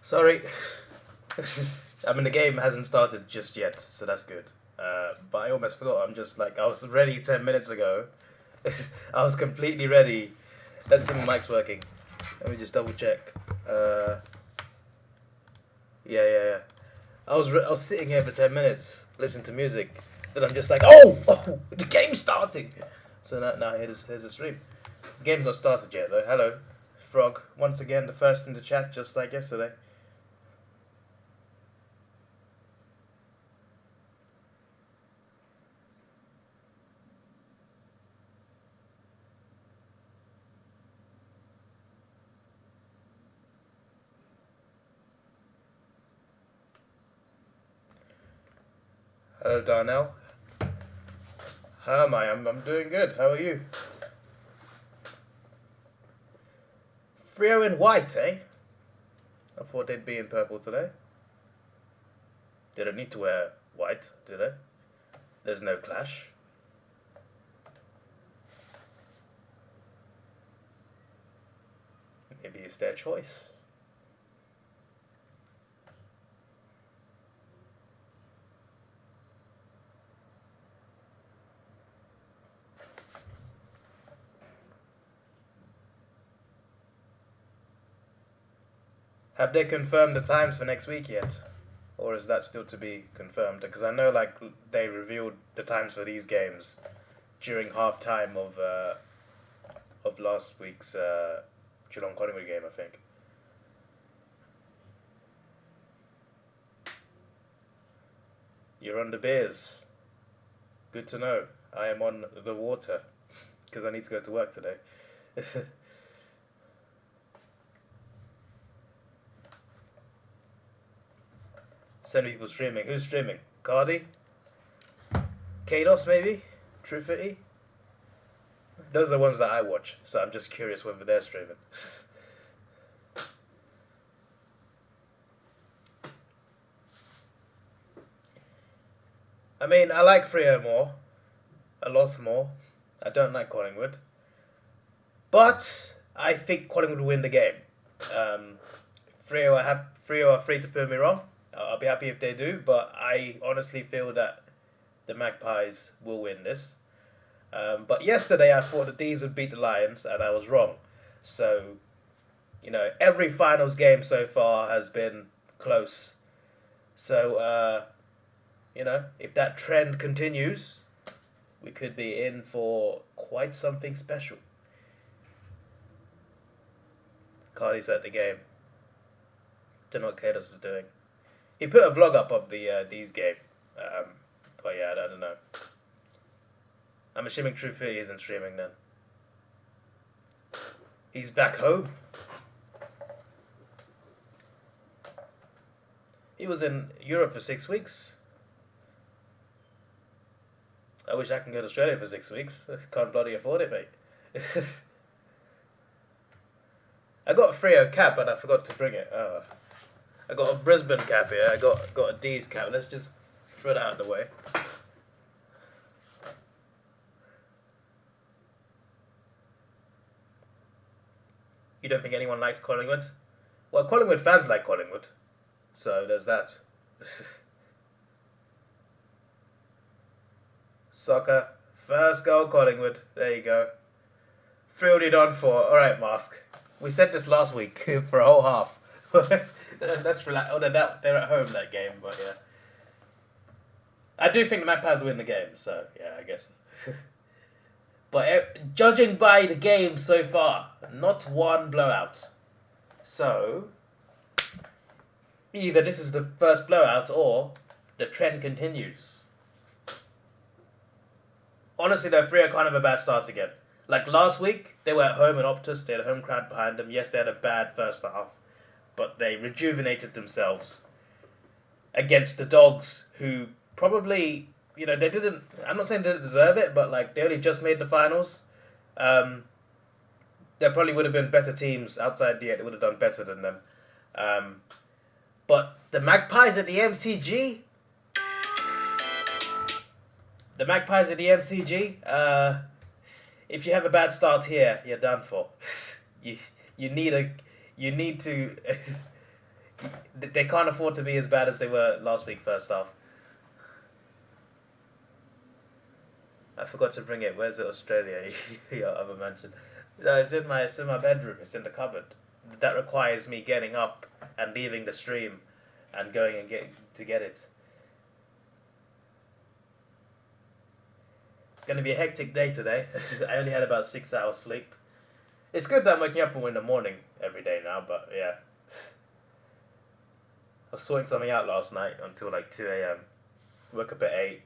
Sorry. I mean, the game hasn't started just yet, so that's good. But I almost forgot. I'm just like, I was ready 10 minutes ago. I was completely ready. Let's see if my mic's working. Let me just double check. Yeah. I was sitting here for 10 minutes listening to music. Then I'm just like, oh, the game's starting. So now here's the stream. The game's not started yet though. Hello, Frog. Once again, the first in the chat, just like yesterday. Hello, Darnell. How am I? I'm doing good. How are you? Freo in white, eh? I thought they'd be in purple today. They don't need to wear white, do they? There's no clash. Maybe it's their choice. Have they confirmed the times for next week yet? Or is that still to be confirmed? Because I know like they revealed the times for these games during half time of last week's Geelong Collingwood game, I think. You're on the beers. Good to know. I am on the water because I need to go to work today. So many people streaming. Who's streaming? Cardi? Kados maybe? Trufity? Those are the ones that I watch, so I'm just curious whether they're streaming. I mean, I like Freo more. A lot more. I don't like Collingwood. But I think Collingwood will win the game. Freo are free to prove me wrong. I'll be happy if they do, but I honestly feel that the Magpies will win this. But yesterday I thought the D's would beat the Lions, and I was wrong. So, every finals game so far has been close. So, if that trend continues, we could be in for quite something special. Cardi's at the game. Don't know what Kados is doing. He put a vlog up of the D's game. But yeah, I don't know. I'm assuming True Fitty isn't streaming then. He's back home. He was in Europe for 6 weeks. I wish I can go to Australia for 6 weeks. Can't bloody afford it, mate. I got a Freo cap, but I forgot to bring it. Oh. I got a Brisbane cap here. I got a D's cap. Let's just throw it out of the way. You don't think anyone likes Collingwood? Well, Collingwood fans like Collingwood. So there's that. Soccer. First goal, Collingwood. There you go. 3-0 on 4. Alright, Mask. We said this last week for a whole half. Let's relax. Oh, they're at home that game, but yeah. I do think the Magpies win the game, so yeah, I guess. But judging by the game so far, not one blowout. So, either this is the first blowout or the trend continues. Honestly, though, Freo kind of a bad start again. Like last week, they were at home in Optus. They had a home crowd behind them. Yes, they had a bad first half, but they rejuvenated themselves against the Dogs, who probably, they didn't. I'm not saying they didn't deserve it, but like they only just made the finals. There probably would have been better teams outside the 8 that would have done better than them. But the Magpies at the MCG. If you have a bad start here, you're done for. You need to They can't afford to be as bad as they were last week, first half. I forgot to bring it. Where's it? Australia? Your other mansion. No, it's in my bedroom. It's in the cupboard. That requires me getting up and leaving the stream, and going and get it. It's gonna be a hectic day today. I only had about 6 hours sleep. It's good that I'm waking up in the morning every day now, but yeah. I was sorting something out last night until like 2 a.m. Woke up at 8.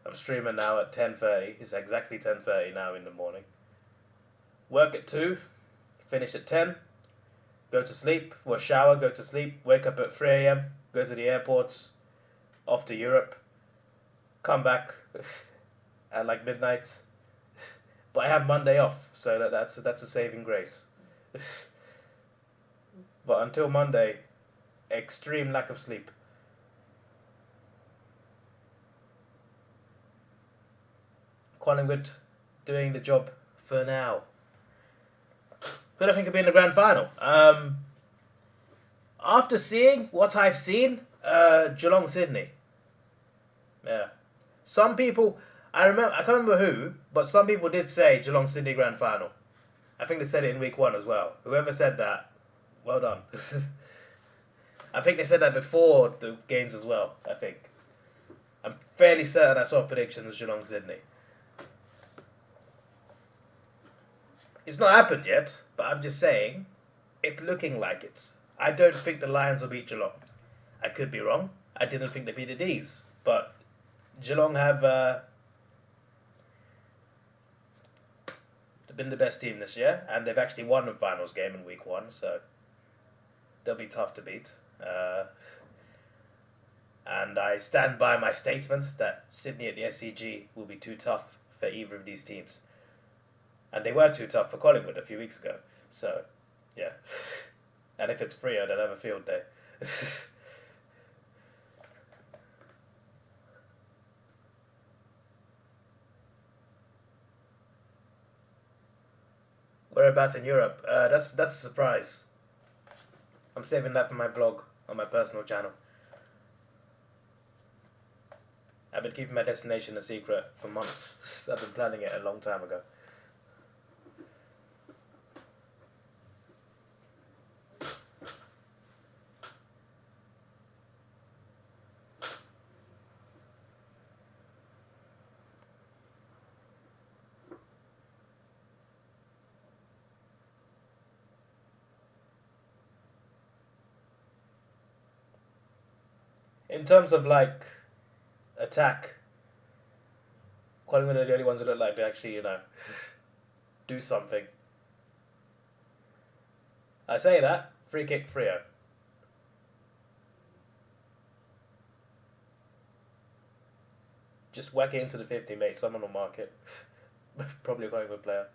I'm streaming now at 10:30. It's exactly 10:30 now in the morning. Work at 2. Finish at 10. Go to sleep. Well, shower, go to sleep. Wake up at 3 a.m. Go to the airport. Off to Europe. Come back at like midnight. But I have Monday off, so that's a saving grace. But until Monday, extreme lack of sleep. Collingwood doing the job for now. Who do I think will be in the grand final? After seeing what I've seen, Geelong Sydney. Yeah. Some people, I can't remember who, but some people did say Geelong Sydney grand final. I think they said it in week 1 as well. Whoever said that, well done. I think they said that before the games as well, I think. I'm fairly certain I saw predictions Geelong Sydney. It's not happened yet, but I'm just saying, it's looking like it. I don't think the Lions will beat Geelong. I could be wrong. I didn't think they beat the D's, but Geelong have been the best team this year, and they've actually won the finals game in week 1, so they'll be tough to beat. And I stand by my statement that Sydney at the SCG will be too tough for either of these teams. And they were too tough for Collingwood a few weeks ago. So, yeah. And if it's Freo, they'll have a field day. Whereabouts in Europe? That's a surprise. I'm saving that for my blog on my personal channel. I've been keeping my destination a secret for months. I've been planning it a long time ago. In terms of like attack, Collingwood are the only ones that look like they actually, do something. I say that, free kick Freo. Just whack it into the 50, mate. Someone will mark it. Probably a Collingwood player.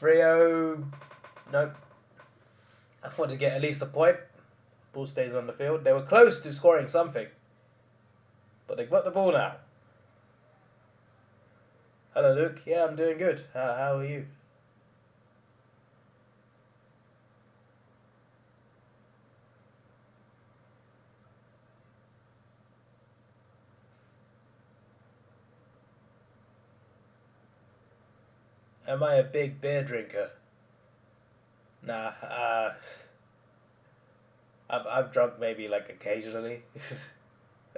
Freo, nope. I thought they'd get at least a point. Ball stays on the field. They were close to scoring something, but they've got the ball now. Hello, Luke. Yeah, I'm doing good. How are you? Am I a big beer drinker? Nah, I've drunk maybe like occasionally,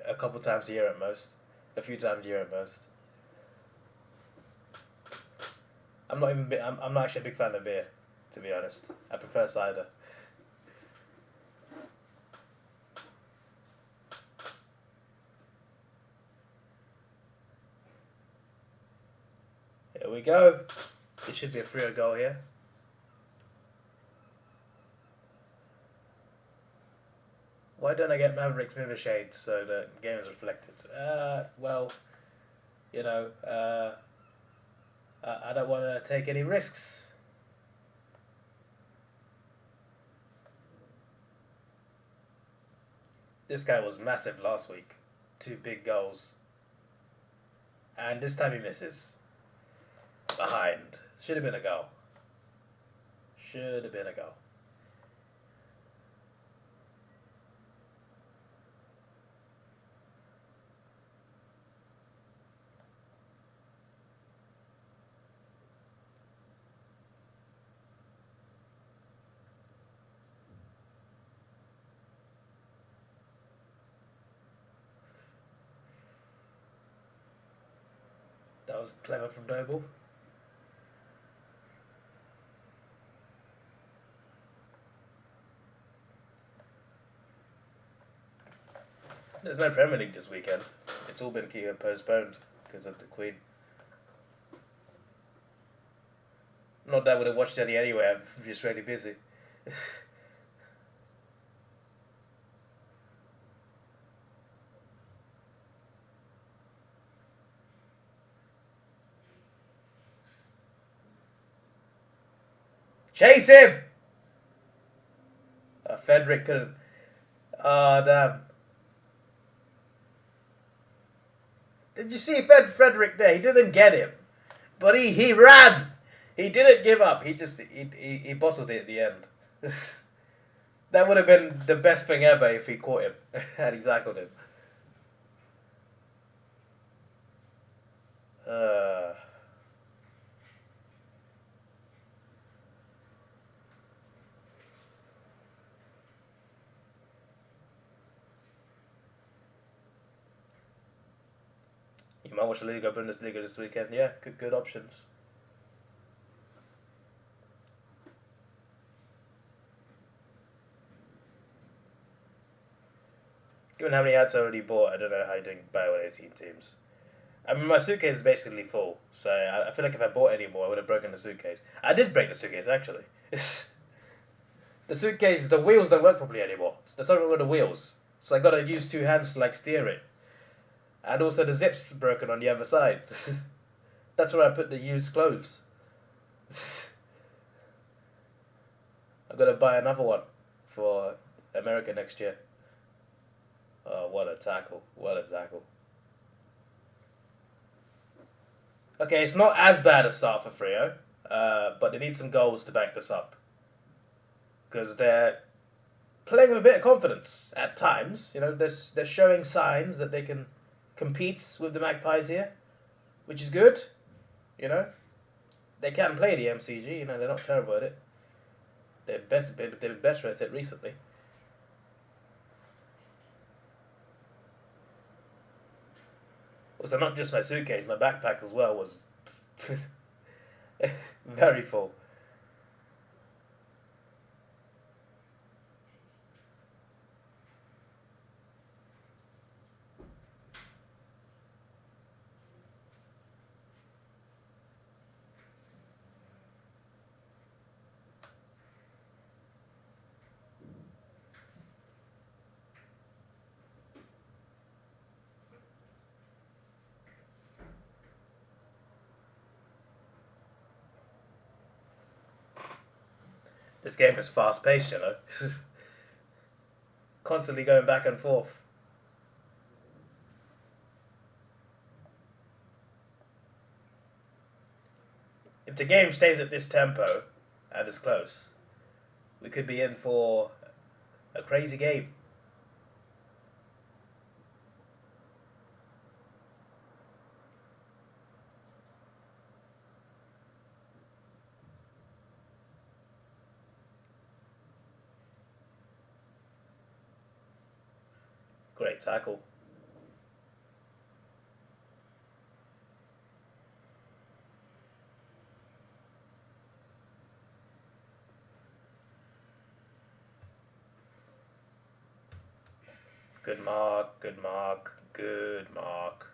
a couple times a year at most, a few times a year at most. I'm not actually a big fan of beer, to be honest. I prefer cider. Here we go. It should be a Freo goal here. Why don't I get Mavericks Mirror Shades so the game is reflected? Well, I don't want to take any risks. This guy was massive last week. 2 big goals. And this time he misses. Behind. Should have been a goal. Should have been a goal. That was clever from Noble. There's no Premier League this weekend. It's all been postponed because of the Queen. Not that I would have watched any anyway, I'm just really busy. Chase him! Frederick couldn't. Ah, damn. Did you see Frederick there? He didn't get him. But he ran! He didn't give up. He bottled it at the end. That would have been the best thing ever if he caught him and he tackled him. You might watch the Liga Bundesliga this weekend. Yeah, good options. Given how many hats I already bought, I don't know how you didn't buy 18 teams. I mean, my suitcase is basically full, so I feel like if I bought any more, I would have broken the suitcase. I did break the suitcase, actually. The suitcase, the wheels don't work properly anymore. There's something wrong with the wheels. So I got to use 2 hands to, like, steer it. And also the zip's broken on the other side. That's where I put the used clothes. I've got to buy another one for America next year. Oh, what a tackle. What a tackle. Okay, it's not as bad a start for Freo, but they need some goals to back this up. Because they're playing with a bit of confidence at times. You know, they're showing signs that they can compete with the Magpies here, which is good. You know, they can play the MCG. You know, they're not terrible at it. They've been better at it recently. Also, not just my suitcase, my backpack as well was very full. This game is fast-paced, you know. Constantly going back and forth. If the game stays at this tempo and is close, we could be in for a crazy game. Great tackle. Good mark, good mark, good mark.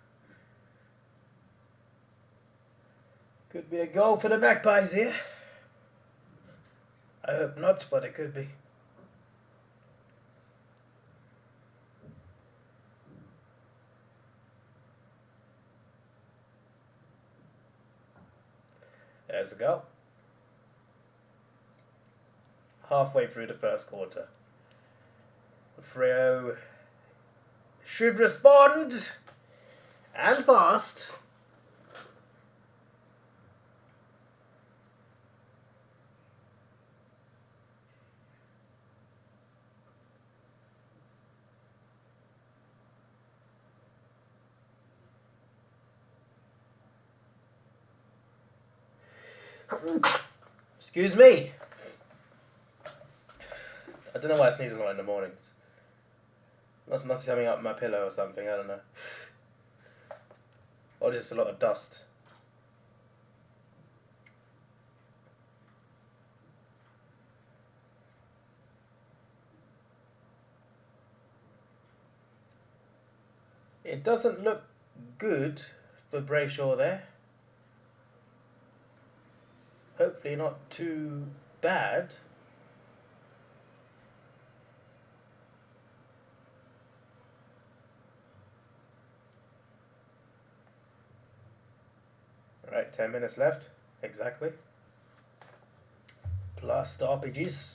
Could be a goal for the Magpies here. I hope not, but it could be. There's a goal. Halfway through the first quarter. Freo should respond, and fast, Excuse me. I don't know why I sneeze a lot in the mornings. Must be something up my pillow or something, I don't know. Or just a lot of dust. It doesn't look good for Brayshaw there. Hopefully not too bad. Right, 10 minutes left, exactly. Plus the RPGs.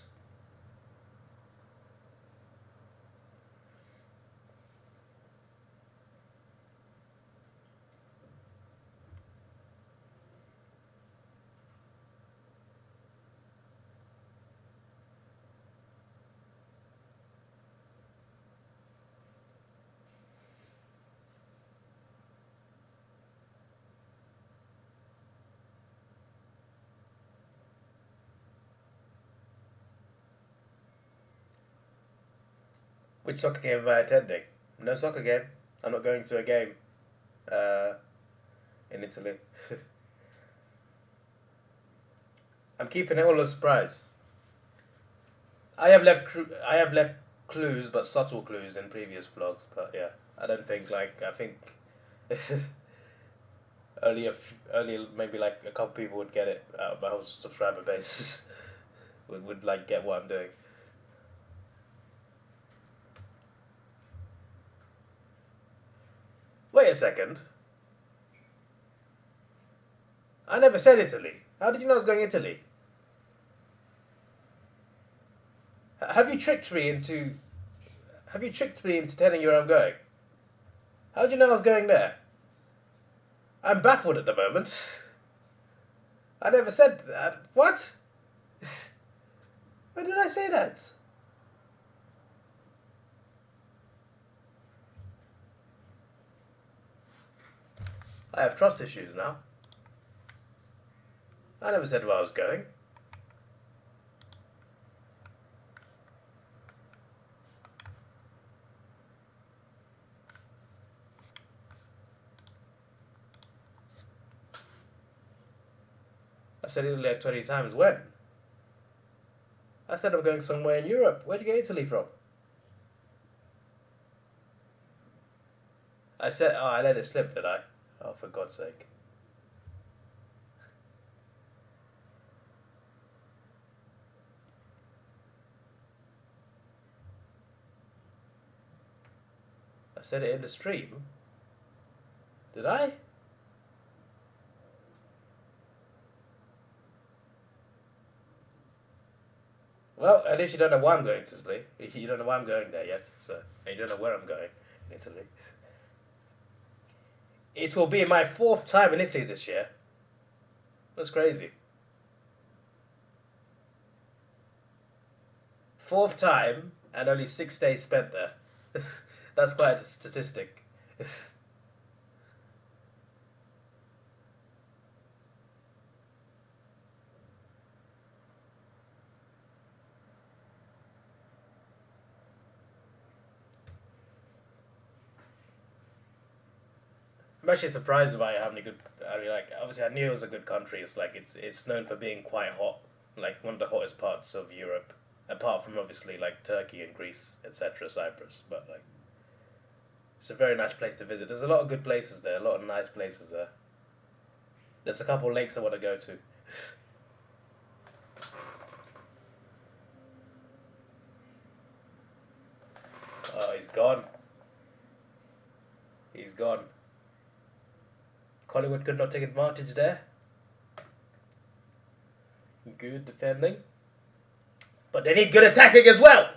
Which soccer game am I attending? No soccer game. I'm not going to a game in Italy. I'm keeping it all a surprise. I have left clues, but subtle clues in previous vlogs. But yeah, I don't think I think only maybe like a couple people would get it out of my whole subscriber base. would like get what I'm doing. Wait a second. I never said Italy. How did you know I was going to Italy? Have you tricked me into telling you where I'm going? How did you know I was going there? I'm baffled at the moment. I never said that. What? When did I say that? I have trust issues now. I never said where I was going. I said Italy like 20 times. When? I said I'm going somewhere in Europe. Where'd you get Italy from? I said, oh, I let it slip, did I? Oh, for God's sake. I said it in the stream. Did I? Well, at least you don't know why I'm going to Italy. You don't know why I'm going there yet, so and you don't know where I'm going in Italy. It will be my 4th time in Italy this year. That's crazy. 4th time and only 6 days spent there. That's quite a statistic. I'm actually surprised by how many good. I mean, like obviously I knew it was a good country. It's like it's known for being quite hot, like one of the hottest parts of Europe, apart from obviously like Turkey and Greece, etc., Cyprus. But like, it's a very nice place to visit. There's a lot of good places there, a lot of nice places there. There's a couple of lakes I want to go to. Oh, he's gone. He's gone. Collingwood could not take advantage there. Good defending. But they need good attacking as well.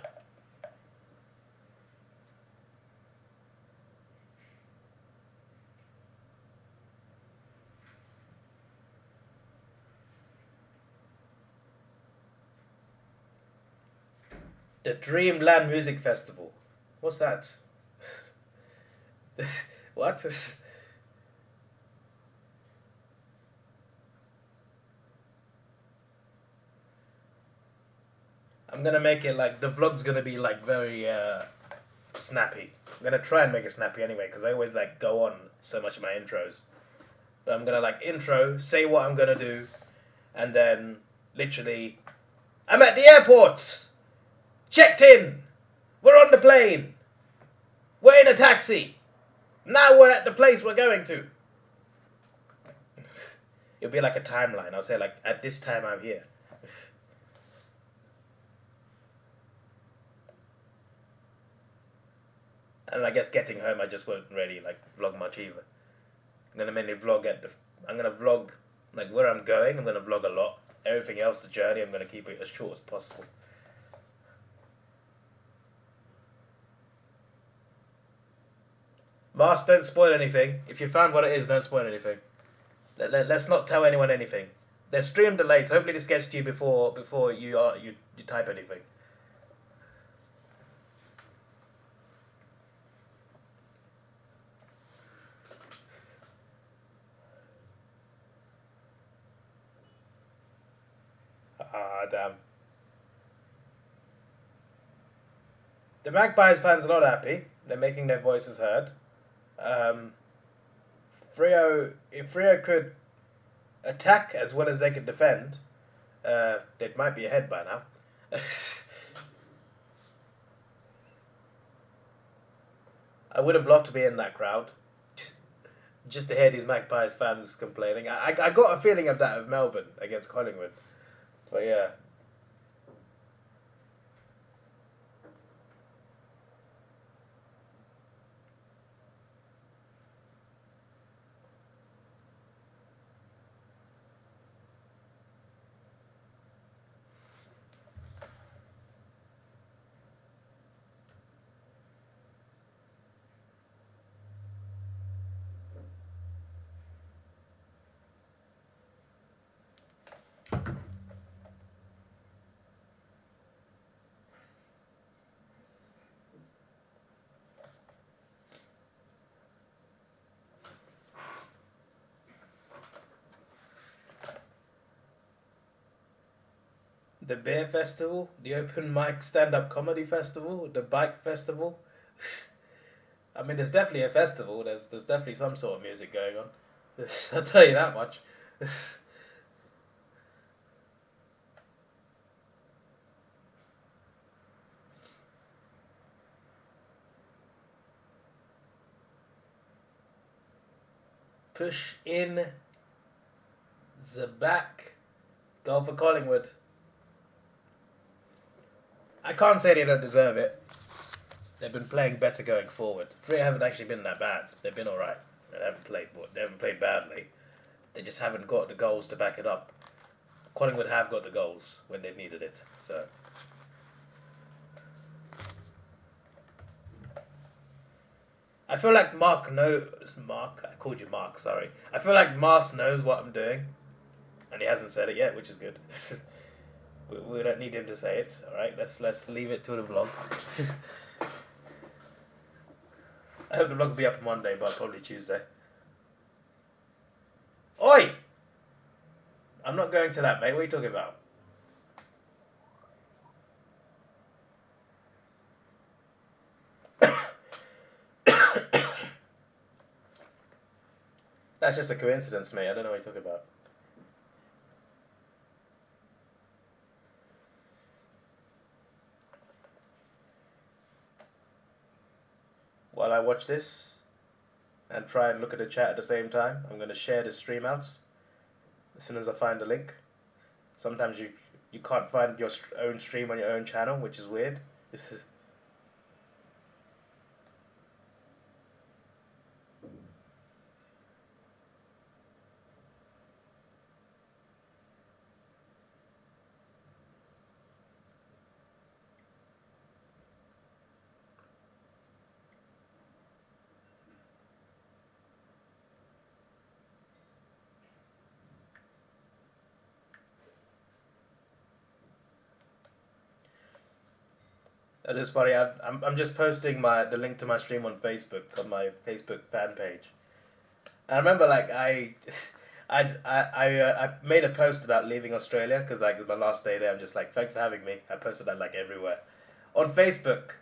The Dreamland Music Festival. What's that? What? I'm gonna make it like the vlog's gonna be like very snappy. I'm gonna try and make it snappy anyway, because I always like go on so much in my intros. But I'm gonna like intro, say what I'm gonna do, and then literally, I'm at the airport. Checked in. We're on the plane. We're in a taxi. Now we're at the place we're going to. It'll be like a timeline. I'll say like, at this time I'm here. And I guess getting home, I just won't really like vlog much either. I'm gonna mainly vlog I'm gonna vlog like where I'm going. I'm gonna vlog a lot. Everything else, the journey, I'm gonna keep it as short as possible. Mars, don't spoil anything. If you found what it is, don't spoil anything. Let's not tell anyone anything. There's stream delays. So hopefully this gets to you before you type anything. Ah, damn. The Magpies fans are not happy. They're making their voices heard. If Freo could attack as well as they could defend, they might be ahead by now. I would have loved to be in that crowd, just to hear these Magpies fans complaining. I got a feeling of that of Melbourne against Collingwood, but yeah. The Beer Festival, the Open Mic Stand-Up Comedy Festival, the Bike Festival. I mean, there's definitely a festival. There's definitely some sort of music going on. I'll tell you that much. Push in the back. Go for Collingwood. I can't say they don't deserve it. They've been playing better going forward. Free haven't actually been that bad. They've been alright. They haven't played badly. They just haven't got the goals to back it up. Collingwood have got the goals when they needed it. So I feel like I called you Mark, sorry. I feel like Mars knows what I'm doing, and he hasn't said it yet, which is good. We don't need him to say it. All right, let's leave it to the vlog. I hope the vlog will be up on Monday, but probably Tuesday. Oi! I'm not going to that, mate. What are you talking about? That's just a coincidence, mate. I don't know what you're talking about. While I watch this and try and look at the chat at the same time, I'm going to share the stream out as soon as I find the link. Sometimes you can't find your own stream on your own channel, which is weird. This is It is funny. I'm just posting the link to my stream on Facebook on my Facebook fan page. I remember like I I made a post about leaving Australia because like it's my last day there. I'm just like, thanks for having me. I posted that like everywhere. On Facebook,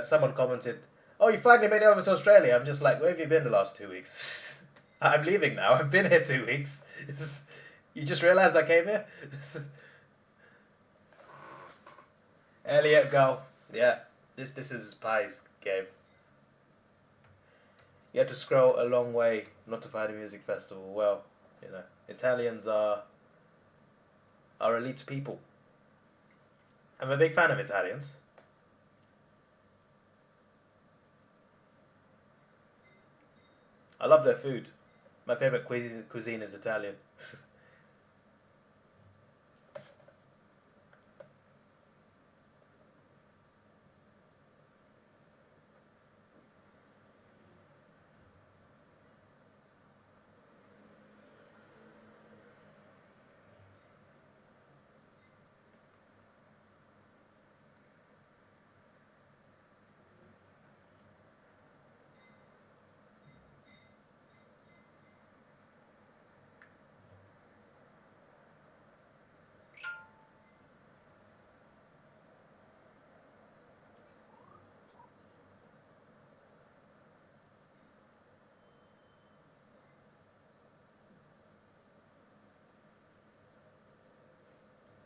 someone commented, "Oh, you finally made it over to Australia." I'm just like, "Where have you been the last 2 weeks?" I'm leaving now. I've been here 2 weeks. You just realised I came here? Elliot, go. Yeah, this is Pie's game. You have to scroll a long way not to find a music festival. Well, you know, Italians are elite people. I'm a big fan of Italians. I love their food. My favorite cuisine is Italian.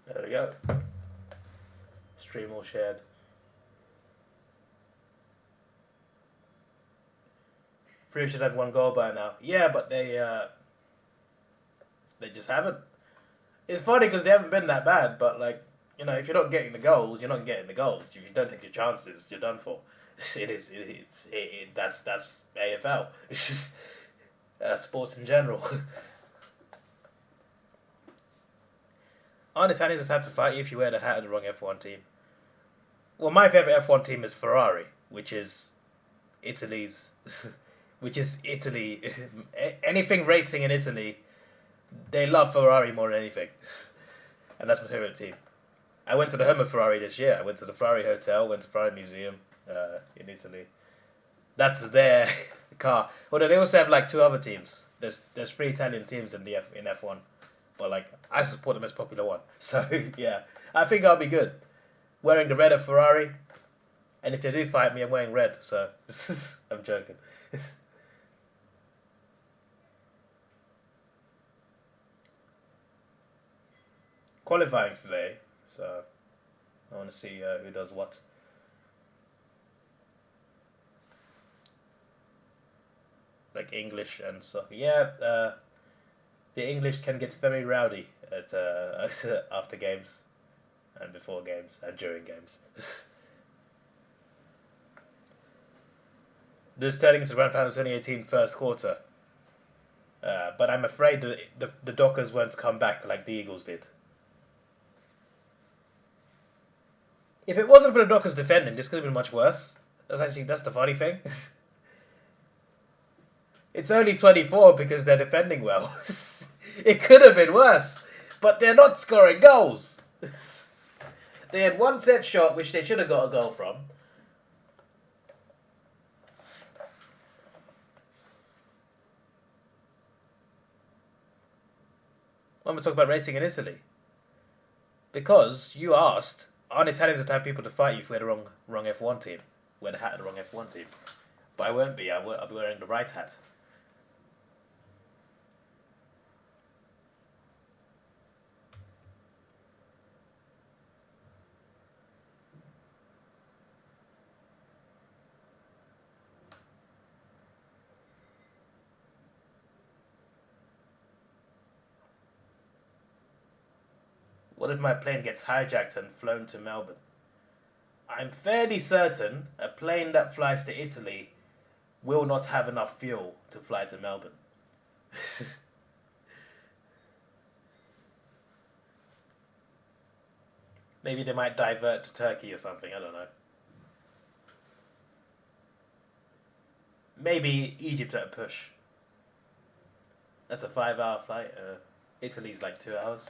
There we go. Stream all shared. Free should have one goal by now. Yeah, but they just haven't. It's funny because they haven't been that bad, but like you know, if you're not getting the goals, you're not getting the goals. If you don't take your chances, you're done for. That's AFL. That's sports in general. Aren't Italians just have to fight you if you wear the hat of the wrong F1 team? Well, my favorite F1 team is Ferrari, which is Italy's, which is Italy. Anything racing in Italy, they love Ferrari more than anything, and that's my favorite team. I went to the home of Ferrari this year. I went to the Ferrari Hotel, went to the Ferrari Museum in Italy. That's their car. Although they also have like two other teams. There's three Italian teams in F1, but like I support the most popular one. So yeah, I think I'll be good. Wearing the red of Ferrari, and if they do fight me, I'm wearing red. So I'm joking. Qualifying's today, so I want to see who does what. Like English and soccer. Yeah, the English can get very rowdy at after games, and before games, and during games. Just turning into Grand Final 2018 first quarter. But I'm afraid that the Dockers won't come back like the Eagles did. If it wasn't for the Dockers defending, this could have been much worse. That's the funny thing. It's only 24 because they're defending well. It could have been worse, but they're not scoring goals. They had one set shot which they should have got a goal from. When we talk about racing in Italy, because you asked, aren't Italians the type of people to fight you if we had the wrong F1 team? Wear the hat of the wrong F1 team. But I won't be. I'll be wearing the right hat. What if my plane gets hijacked and flown to Melbourne? I'm fairly certain a plane that flies to Italy will not have enough fuel to fly to Melbourne. Maybe they might divert to Turkey or something, I don't know. Maybe Egypt at a push. That's a 5-hour flight. Italy's like 2 hours.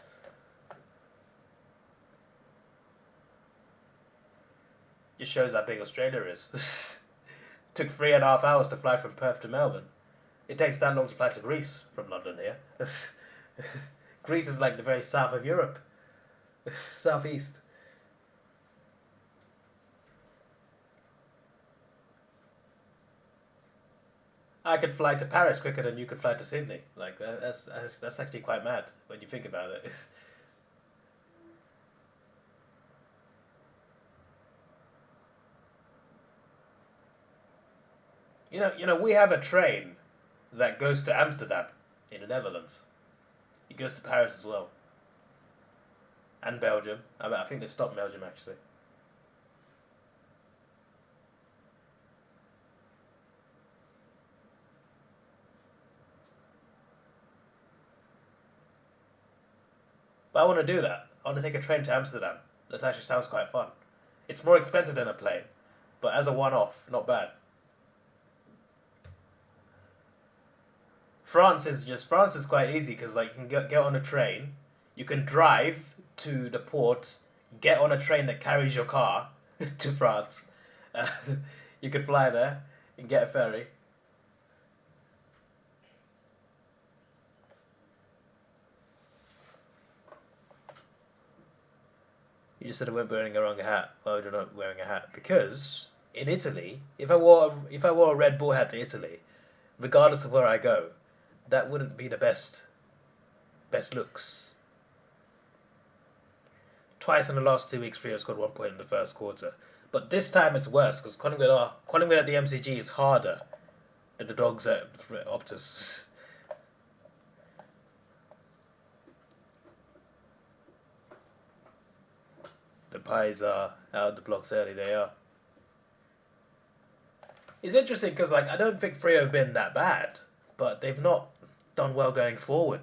Just shows how big Australia is. Took 3.5 hours to fly from Perth to Melbourne. It takes that long to fly to Greece from London here. Greece is like the very south of Europe. Southeast. I could fly to Paris quicker than you could fly to Sydney. Like that's actually quite mad when you think about it. We have a train that goes to Amsterdam in the Netherlands. It goes to Paris as well, and Belgium. I think they stopped Belgium actually. But I want to do that. I want to take a train to Amsterdam. That actually sounds quite fun. It's more expensive than a plane, but as a one-off, not bad. France is quite easy because like you can get on a train, you can drive to the port, get on a train that carries your car to France. Uh, you could fly there and get a ferry. You just said I weren't wearing a wrong hat. Why would I not wearing a hat? Because in Italy, if I wore a Red Bull hat to Italy, regardless of where I go, that wouldn't be the best looks. Twice in the last 2 weeks, Rio scored 1 point in the first quarter. But this time it's worse because Collingwood at the MCG is harder than the Dogs at Optus. The Pies are out the blocks early. They are. It's interesting because like I don't think Freo have been that bad, but they've not done well going forward.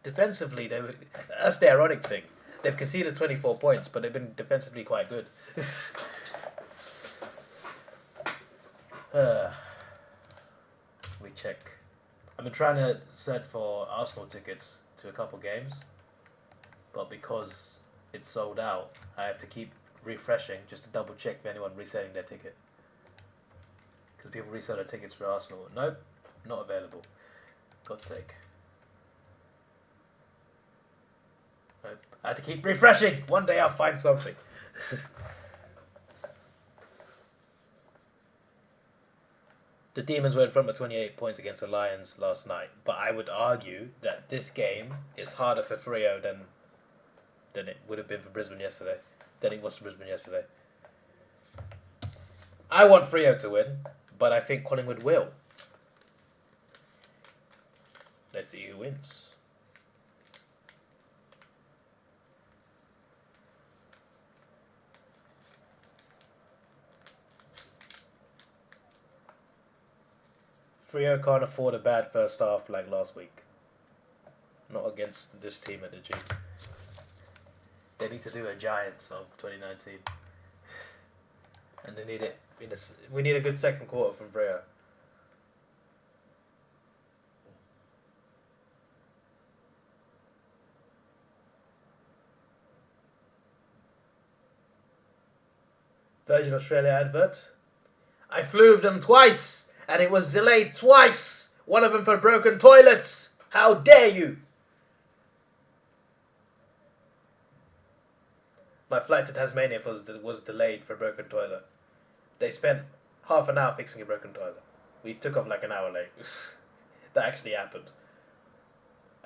Defensively, that's the ironic thing. They've conceded 24 points, but they've been defensively quite good. We check. I've been trying to search for Arsenal tickets to a couple games, but because it's sold out, I have to keep refreshing just to double check if anyone reselling their ticket. Because people resell their tickets for Arsenal. Nope, not available. God's sake. Nope. I had to keep refreshing. One day I'll find something. The Demons were in front of 28 points against the Lions last night, but I would argue that this game is harder for Freo than it would have been for Brisbane yesterday. Than it was for Brisbane yesterday. I want Freo to win, but I think Collingwood will. Let's see who wins. Freo can't afford a bad first half like last week. Not against this team at the G. They need to do a Giants of 2019. And they need it. We need a good second quarter from Freo. Virgin Australia advert. I flew with them twice, and it was delayed twice. One of them for broken toilets. How dare you? My flight to Tasmania was delayed for a broken toilet. They spent half an hour fixing a broken toilet. We took off like an hour late. That actually happened.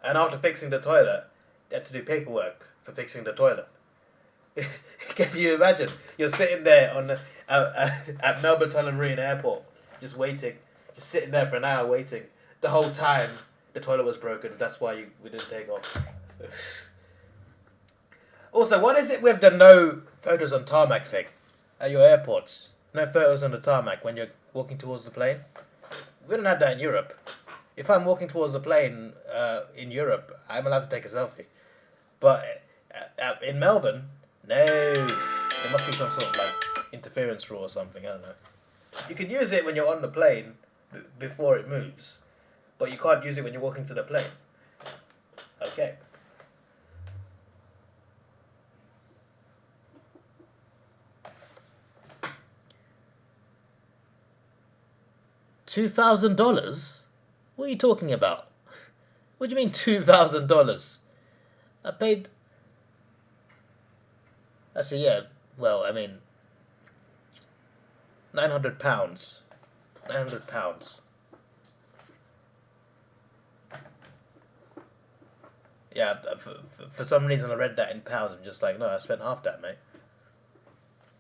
And after fixing the toilet, they had to do paperwork for fixing the toilet. Can you imagine? You're sitting there at Melbourne Tullamarine Airport, just waiting, just sitting there for an hour waiting. The whole time the toilet was broken. That's why we didn't take off. Also, what is it with the no photos on tarmac thing at your airports? No photos on the tarmac when you're walking towards the plane? We don't have that in Europe. If I'm walking towards the plane in Europe, I'm allowed to take a selfie. But in Melbourne, no. There must be some sort of like interference rule or something, I don't know. You can use it when you're on the plane before it moves, but you can't use it when you're walking to the plane. Okay. $2,000? What are you talking about? What do you mean $2,000? I paid. Actually, yeah. Well, I mean, £900. £900. Yeah, for some reason I read that in pounds. I'm just like, no, I spent half that, mate.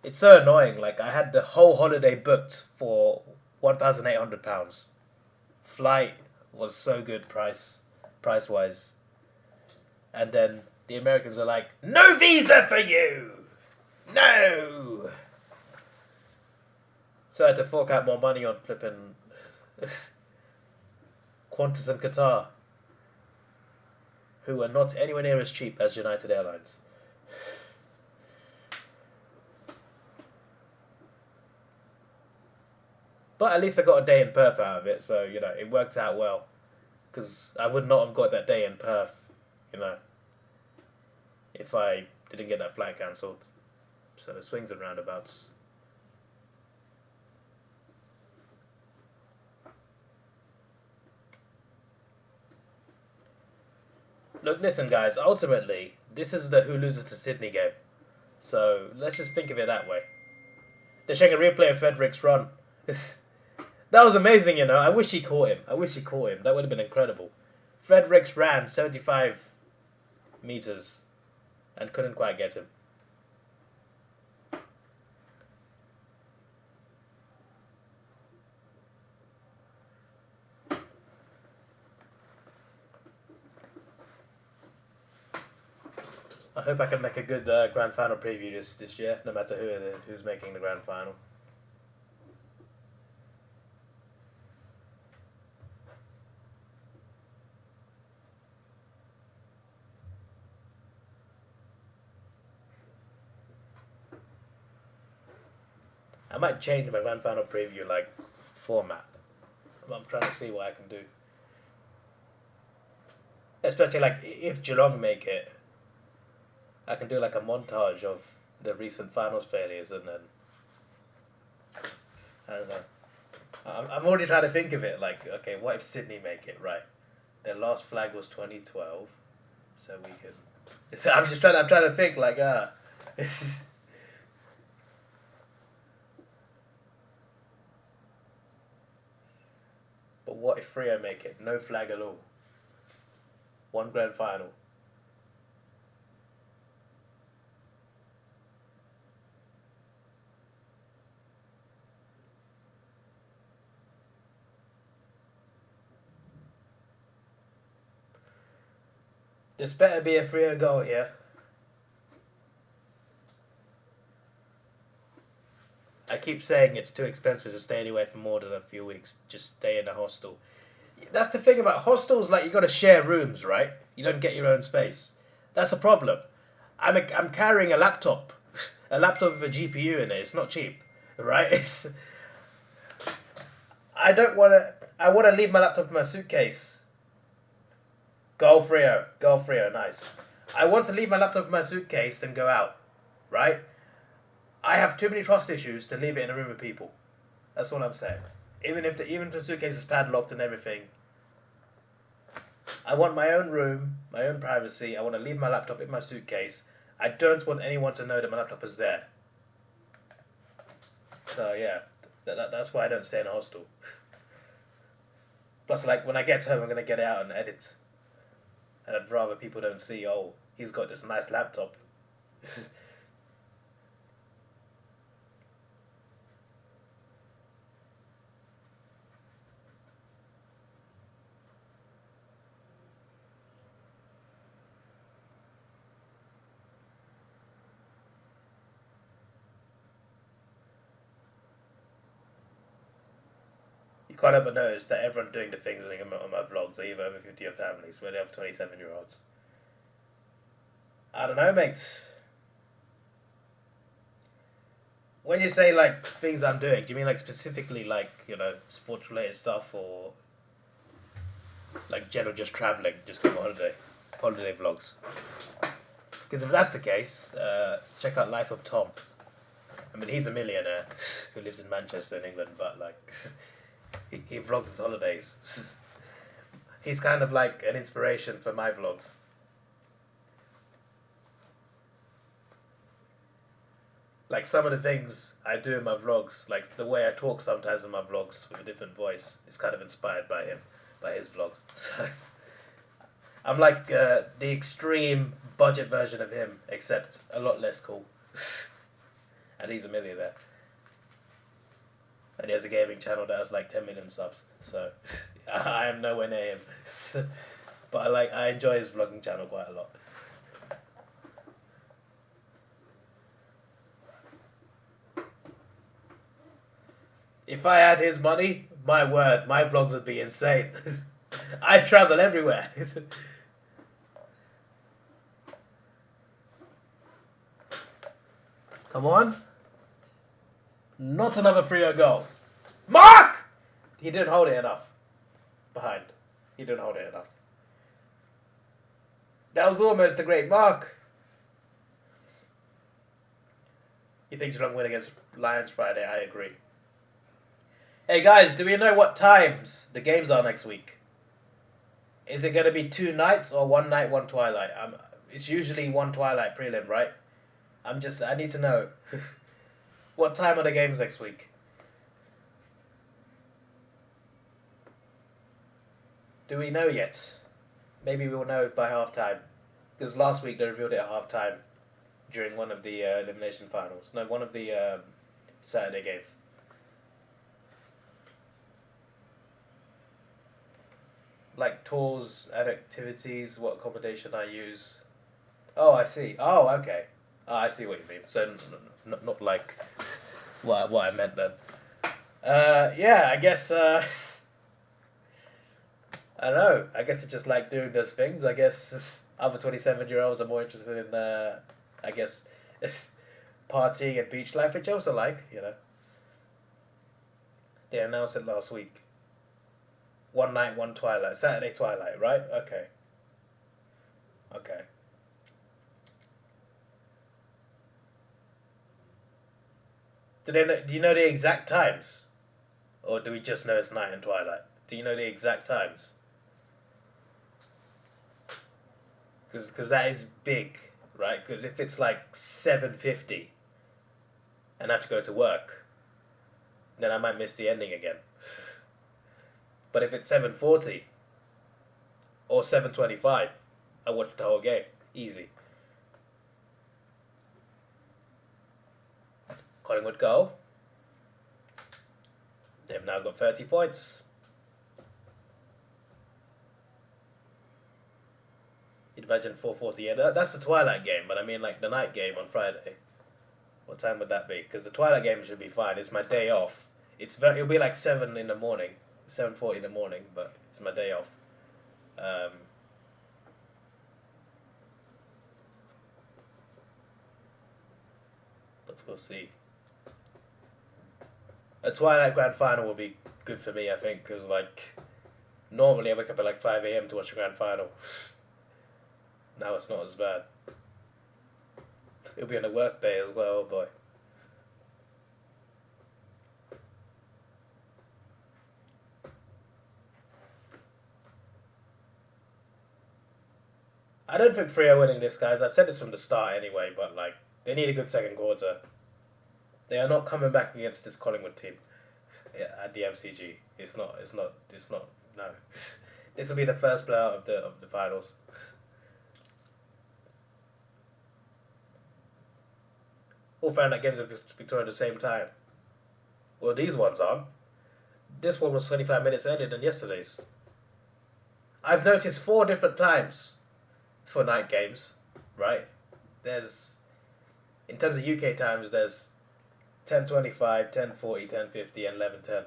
It's so annoying. Like, I had the whole holiday booked for £1,800. Flight was so good price wise. And then the Americans are like, no visa for you! No! So I had to fork out more money on flipping Qantas and Qatar, who are not anywhere near as cheap as United Airlines. But at least I got a day in Perth out of it, so, you know, it worked out well. Because I would not have got that day in Perth, you know, if I didn't get that flight cancelled. So swings and roundabouts. Look, listen, guys, ultimately, this is the who loses to Sydney game. So let's just think of it that way. They're showing a replay of Frederick's run. That was amazing, you know. I wish he caught him. That would have been incredible. Fredericks ran 75 meters and couldn't quite get him. I hope I can make a good grand final preview this year, no matter who's making the grand final. I might change my grand final preview like format. I'm trying to see what I can do. Especially like if Geelong make it, I can do like a montage of the recent finals failures and then I don't know. I'm already trying to think of it like, okay, what if Sydney make it, right? Their last flag was 2012, so we can. So I'm trying to think like But what if Freo make it? No flag at all. One grand final. This better be a Freo goal here. I keep saying it's too expensive to stay anywhere for more than a few weeks. Just stay in a hostel. That's the thing about hostels. Like, you got to share rooms, right? You don't get your own space. That's a problem. I'm carrying a laptop, a laptop with a GPU in it. It's not cheap, right? I don't want to. I want to leave my laptop in my suitcase. Go Freo, nice. I want to leave my laptop in my suitcase, then go out, right? I have too many trust issues to leave it in a room with people. That's what I'm saying. Even if the suitcase is padlocked and everything, I want my own room, my own privacy. I want to leave my laptop in my suitcase. I don't want anyone to know that my laptop is there. So yeah, that's why I don't stay in a hostel. Plus, like, when I get home, I'm gonna get it out and edit, and I'd rather people don't see. Oh, he's got this nice laptop. You can't ever notice that everyone doing the things on my vlogs are either over 50 or families where they have 27-year-olds. I don't know, mate. When you say, like, things I'm doing, do you mean, like, specifically, like, you know, sports-related stuff, or, like, general just travelling, just going on holiday vlogs? Because if that's the case, check out Life of Tom. I mean, he's a millionaire who lives in Manchester in England, but, like, he vlogs his holidays. He's kind of like an inspiration for my vlogs. Like some of the things I do in my vlogs, like the way I talk sometimes in my vlogs with a different voice, is kind of inspired by him, by his vlogs. So I'm like the extreme budget version of him, except a lot less cool. And he's a millionaire. And he has a gaming channel that has like 10 million subs. So I am nowhere near him. But I enjoy his vlogging channel quite a lot. If I had his money, my word, my vlogs would be insane. I'd travel everywhere. Come on. Not another 3-0 goal. Mark! He didn't hold it enough. Behind. He didn't hold it enough. That was almost a great mark. You think Geelong win against Lions Friday? I agree. Hey guys, do we know what times the games are next week? Is it going to be 2 nights or 1 night, 1 twilight? It's usually 1 twilight prelim, right? I need to know. What time are the games next week? Do we know yet? Maybe we'll know by half time. Because last week they revealed it at half time during one of the elimination finals. No, one of the Saturday games. Like tours and activities, what accommodation I use. Oh, I see. Oh, okay. Oh, I see what you mean. So, not like what I meant then. Yeah, I guess, I don't know. I guess it's just like doing those things. I guess other 27-year-olds are more interested in, I guess, partying and beach life, which I also like, you know. They announced it last week. 1 night, 1 twilight. Saturday twilight, right? Okay. Okay. Do you know the exact times? Or do we just know it's night and twilight? Do you know the exact times? Because that is big, right? Because if it's like 7:50 and I have to go to work, then I might miss the ending again. But if it's 7:40 or 7:25, I watch the whole game. Easy. Collingwood goal. They've now got 30 points. You'd imagine 4:40. Yeah, that's the twilight game, but I mean like the night game on Friday. What time would that be? Because the twilight game should be fine. It's my day off. It'll be like 7 in the morning. 7:40 in the morning, but it's my day off. But we'll see. A Twilight Grand Final will be good for me, I think, because like normally I wake up at like 5 a.m. to watch the Grand Final. Now it's not as bad. It'll be on a work day as well, oh boy. I don't think Freo are winning this, guys. I said this from the start anyway, but like they need a good second quarter. They are not coming back against this Collingwood team at the MCG. It's not. No, this will be the first blowout of the finals. All found out games of Victoria at the same time. Well, these ones aren't. This one was 25 minutes earlier than yesterday's. I've noticed 4 different times for night games, right? In terms of UK times, there's 10:25, 10:40, 10:50, and 11:10.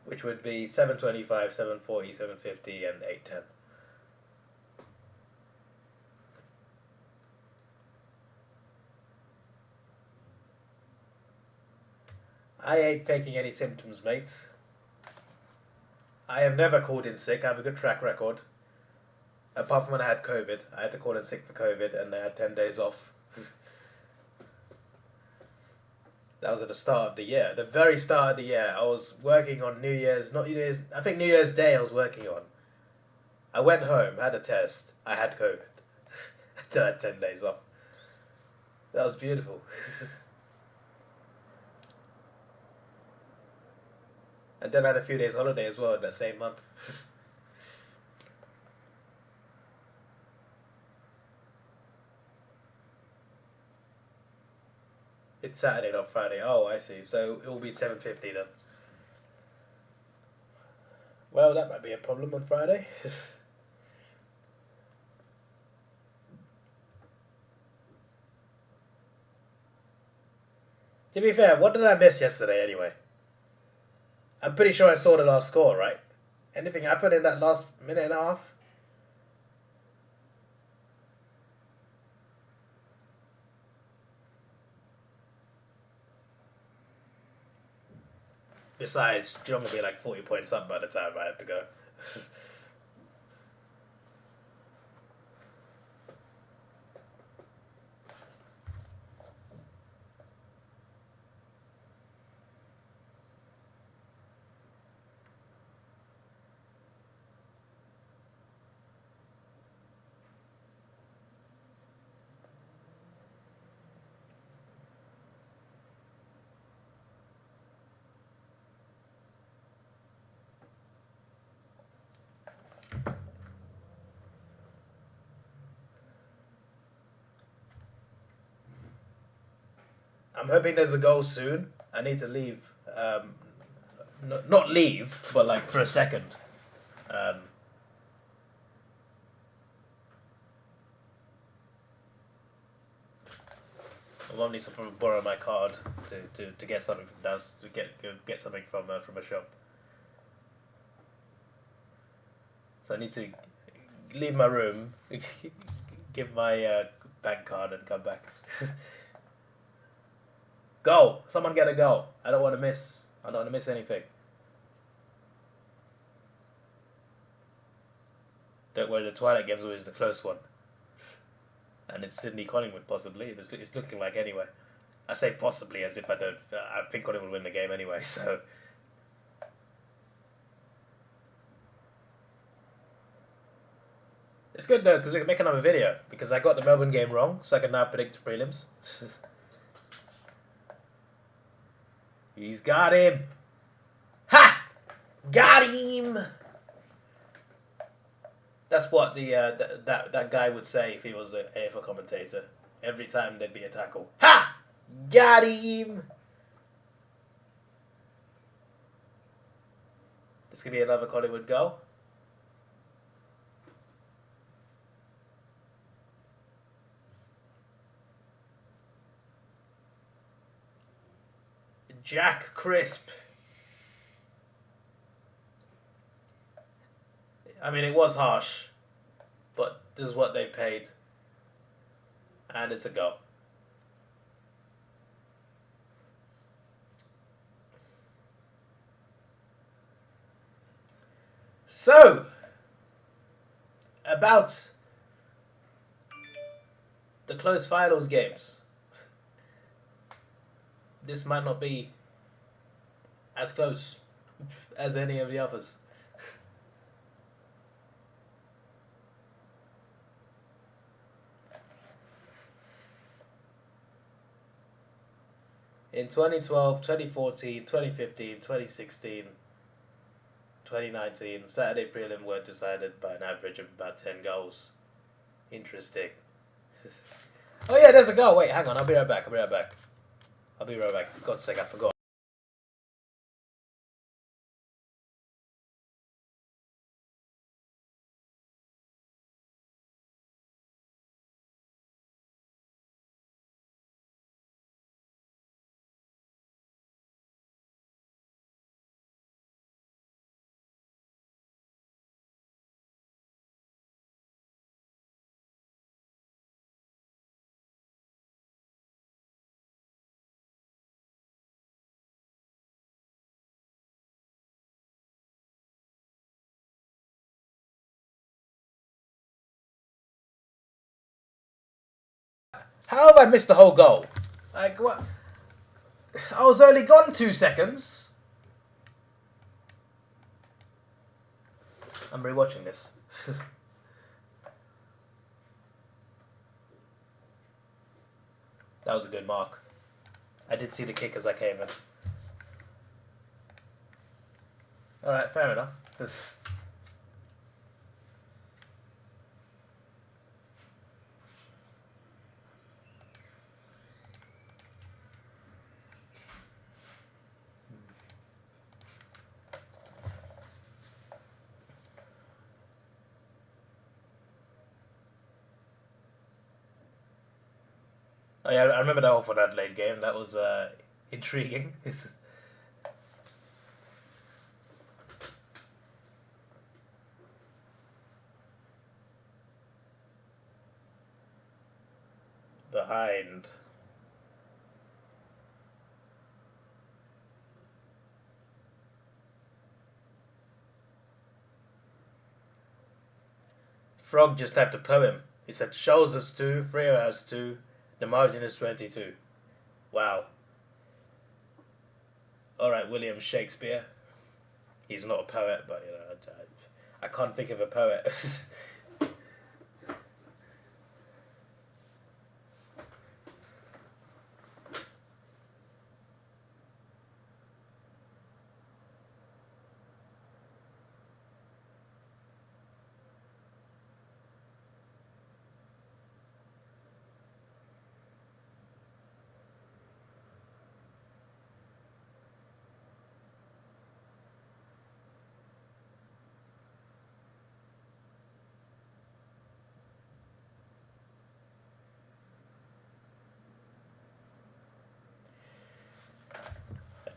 Which would be 7:25, 7:40, 7:50, and 8:10. I ain't faking any symptoms, mate. I have never called in sick. I have a good track record. Apart from when I had COVID. I had to call in sick for COVID and I had 10 days off. That was at the start of the year. The very start of the year. I was working on New Year's, not New Year's, I think New Year's Day I was working on. I went home, had a test. I had COVID. I had 10 days off. That was beautiful. And then I had a few days holiday as well in that same month. It's Saturday, not Friday. Oh, I see. So it will be 7:50 then. Well, that might be a problem on Friday. To be fair, what did I miss yesterday anyway? I'm pretty sure I saw the last score, right? Anything happened in that last minute and a half? Besides, you're going to be like 40 points up by the time I have to go. I'm hoping there's a goal soon. I need to leave. Not leave, but like for a second. Um, I'll need to borrow my card to get something from down to get something from a shop. So I need to leave my room, give my bank card, and come back. Go! Someone get a goal. I don't want to miss. I don't want to miss anything. Don't worry, the Twilight Games always the close one. And it's Sydney Collingwood, possibly. It's looking like anyway. I say possibly as if I don't. I think Collingwood will win the game anyway, so. It's good though, because we can make another video. Because I got the Melbourne game wrong, so I can now predict the prelims. He's got him! Ha! Got him! That's what that guy would say if he was an AFL commentator. Every time there'd be a tackle. Ha! Got him! This could be another Collingwood goal. Jack Crisp. I mean, it was harsh, but this is what they paid. And it's a go. So, about the close finals games. This might not be as close as any of the others. In 2012, 2014, 2015, 2016, 2019, Saturday prelim were decided by an average of about 10 goals. Interesting. Oh yeah, there's a goal. Wait, hang on. I'll be right back. For God's sake, I forgot. How have I missed the whole goal? Like, what? I was only gone 2 seconds. I'm rewatching this. That was a good mark. I did see the kick as I came in. Alright, fair enough. Oh yeah, I remember that Oxford Adelaide game. That was intriguing. Behind. Frog just typed a poem. He said, shows us 2, Freo has 2, the margin is 22. Wow. Alright, William Shakespeare. He's not a poet, but you know, I can't think of a poet.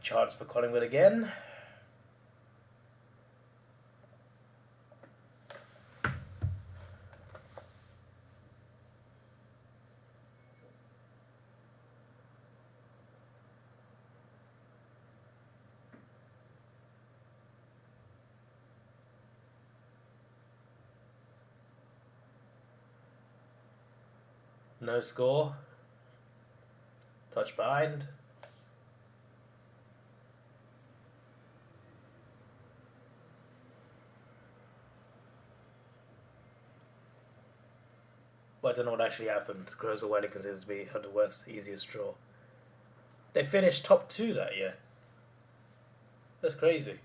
Chance for Collingwood again. No score. Touch behind. Well, I don't know what actually happened. Gross Whiting considers to be the worst, easiest draw. They finished top 2 that year. That's crazy.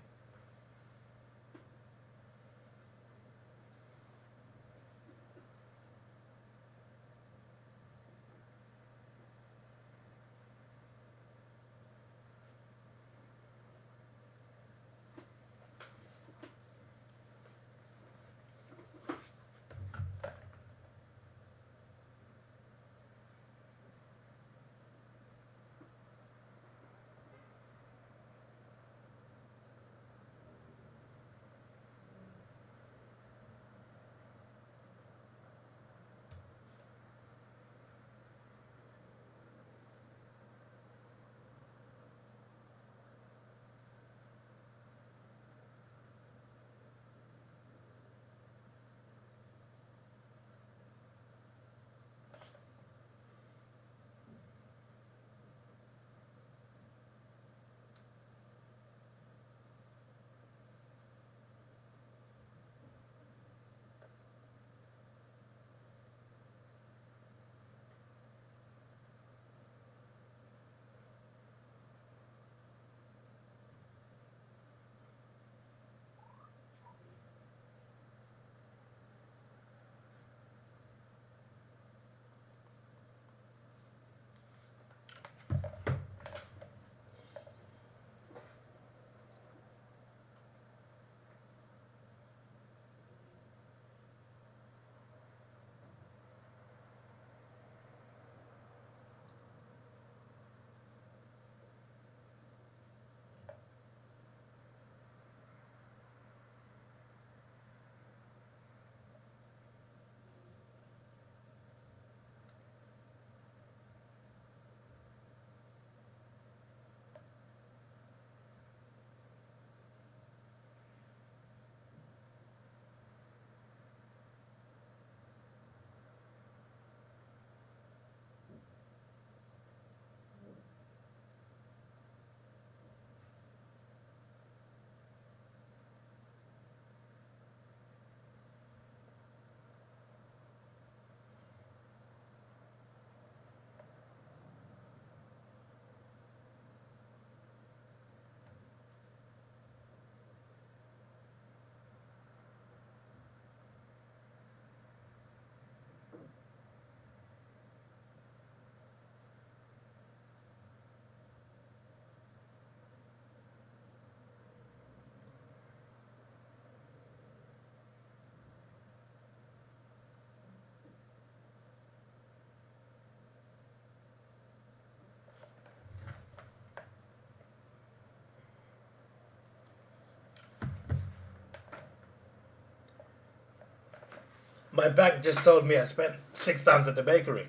My bank just told me I spent £6 at the bakery.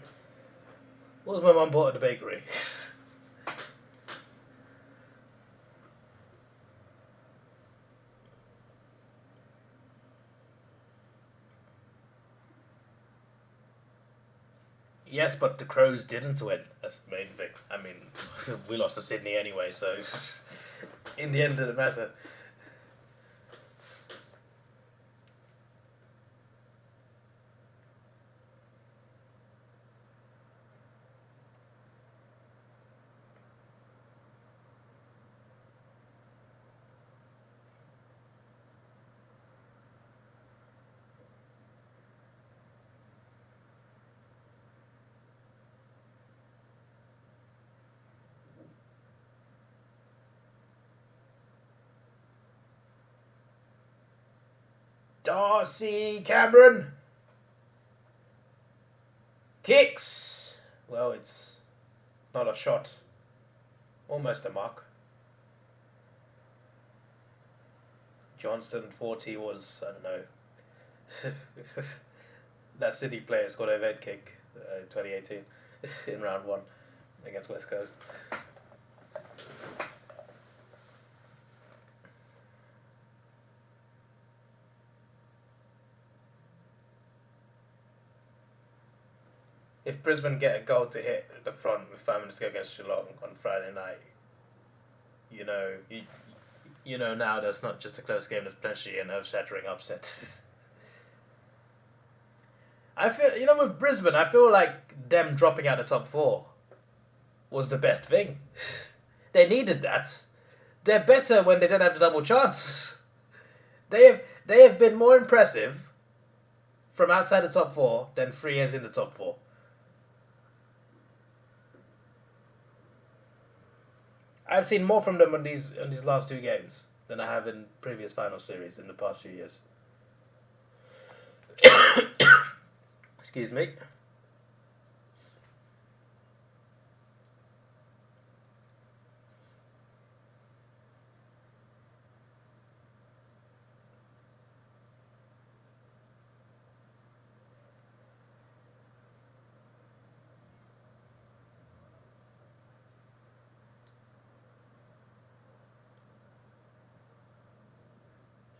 What was my mum bought at the bakery? Yes, but the Crows didn't win. That's the main thing. I mean, we lost to Sydney anyway, so in the end it didn't matter. Darcy Cameron kicks. Well, it's not a shot. Almost a mark. Johnston 40 was, I don't know. That City player scored a red kick 2018 in round 1 against West Coast. If Brisbane get a goal to hit the front with 5 minutes to go against Geelong on Friday night, you know now that's not just a close game, there's potentially an earth-shattering upset. I feel, with Brisbane, I feel like them dropping out the top 4 was the best thing. They needed that. They're better when they don't have the double chance. They have been more impressive from outside the top 4 than 3 years in the top 4. I've seen more from them on these last 2 games than I have in previous final series in the past few years. Excuse me.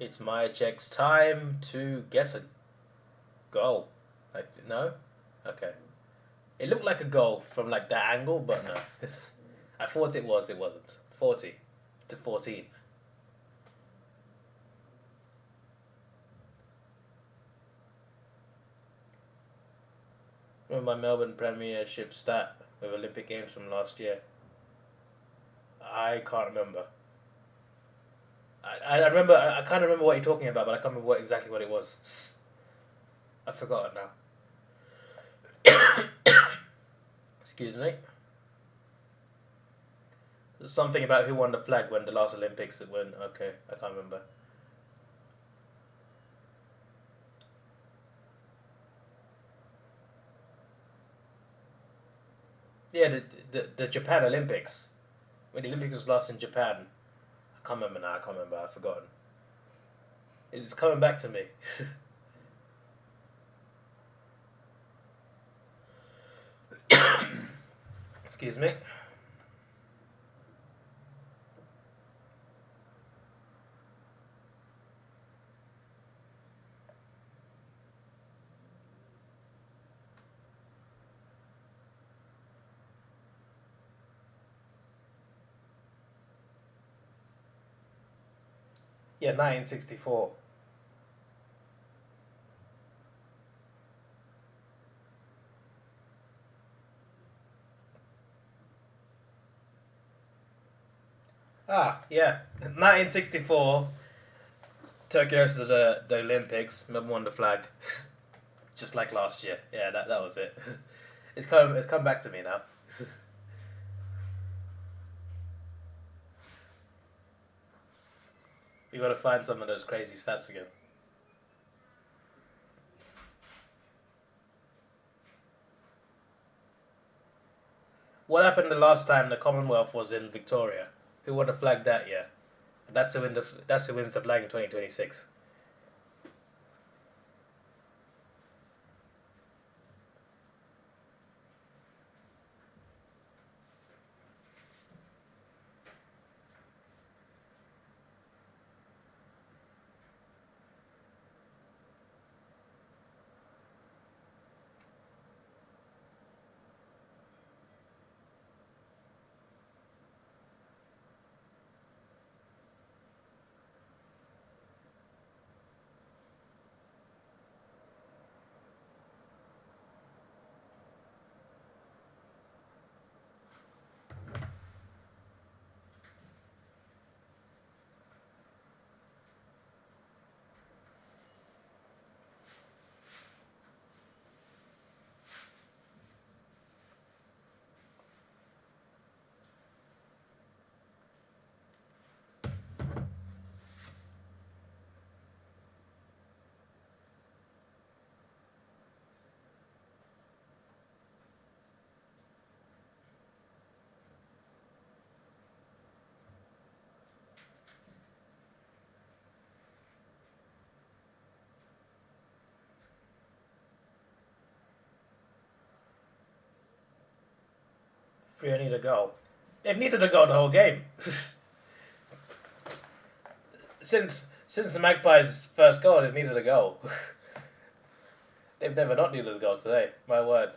It's Mychek's time to get a goal. No? Okay. It looked like a goal from that angle, but no. I thought it was, it wasn't. 40 to 14. Remember my Melbourne Premiership stat with Olympic Games from last year? I can't remember. I remember. I kind of remember what you're talking about, but I can't remember exactly what it was. I've forgotten now. Excuse me. There's something about who won the flag when the last Olympics. Okay, I can't remember. Yeah, the Japan Olympics. When the Olympics was last in Japan. I can't remember now. I can't remember. I've forgotten. It's coming back to me. Excuse me. Yeah, 1964. Yeah. 1964. Tokyo hosted the Olympics. Melbourne won the flag. Just like last year. Yeah, that was it. It's come back to me now. We gotta find some of those crazy stats again. What happened the last time the Commonwealth was in Victoria? Who won the flag that year? That's who wins the flag in 2026. Freo need a goal. They've needed a goal the whole game. Since the Magpies' first goal, they've needed a goal. They've never not needed a goal today. My word.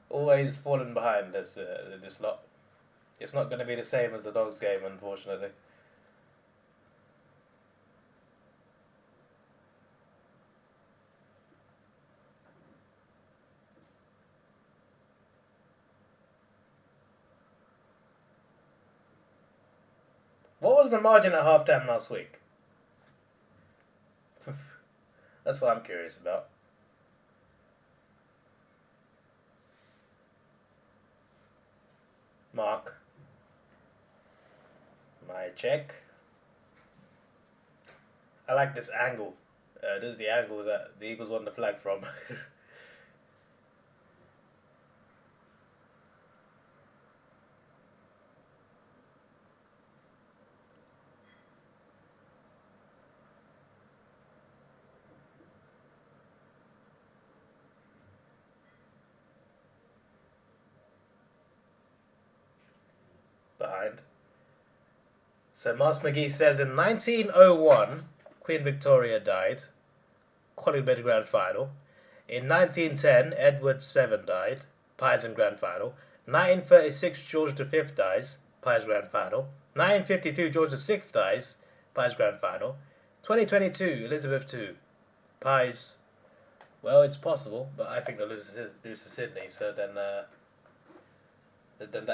Always falling behind this lot. It's not going to be the same as the Dogs game, unfortunately. What was the margin at halftime last week? That's what I'm curious about. Mark. My check. I like this angle. This is the angle that the Eagles won the flag from. Behind. So Mars McGee says in 1901, Queen Victoria died. Collingwood made the grand final. In 1910, Edward VII died. Pies in grand final. 1936, George V dies. Pies grand final. 1952, George VI dies. Pies grand final. 2022, Elizabeth II. Pies. Well, it's possible, but I think they'll lose to Sydney. So then that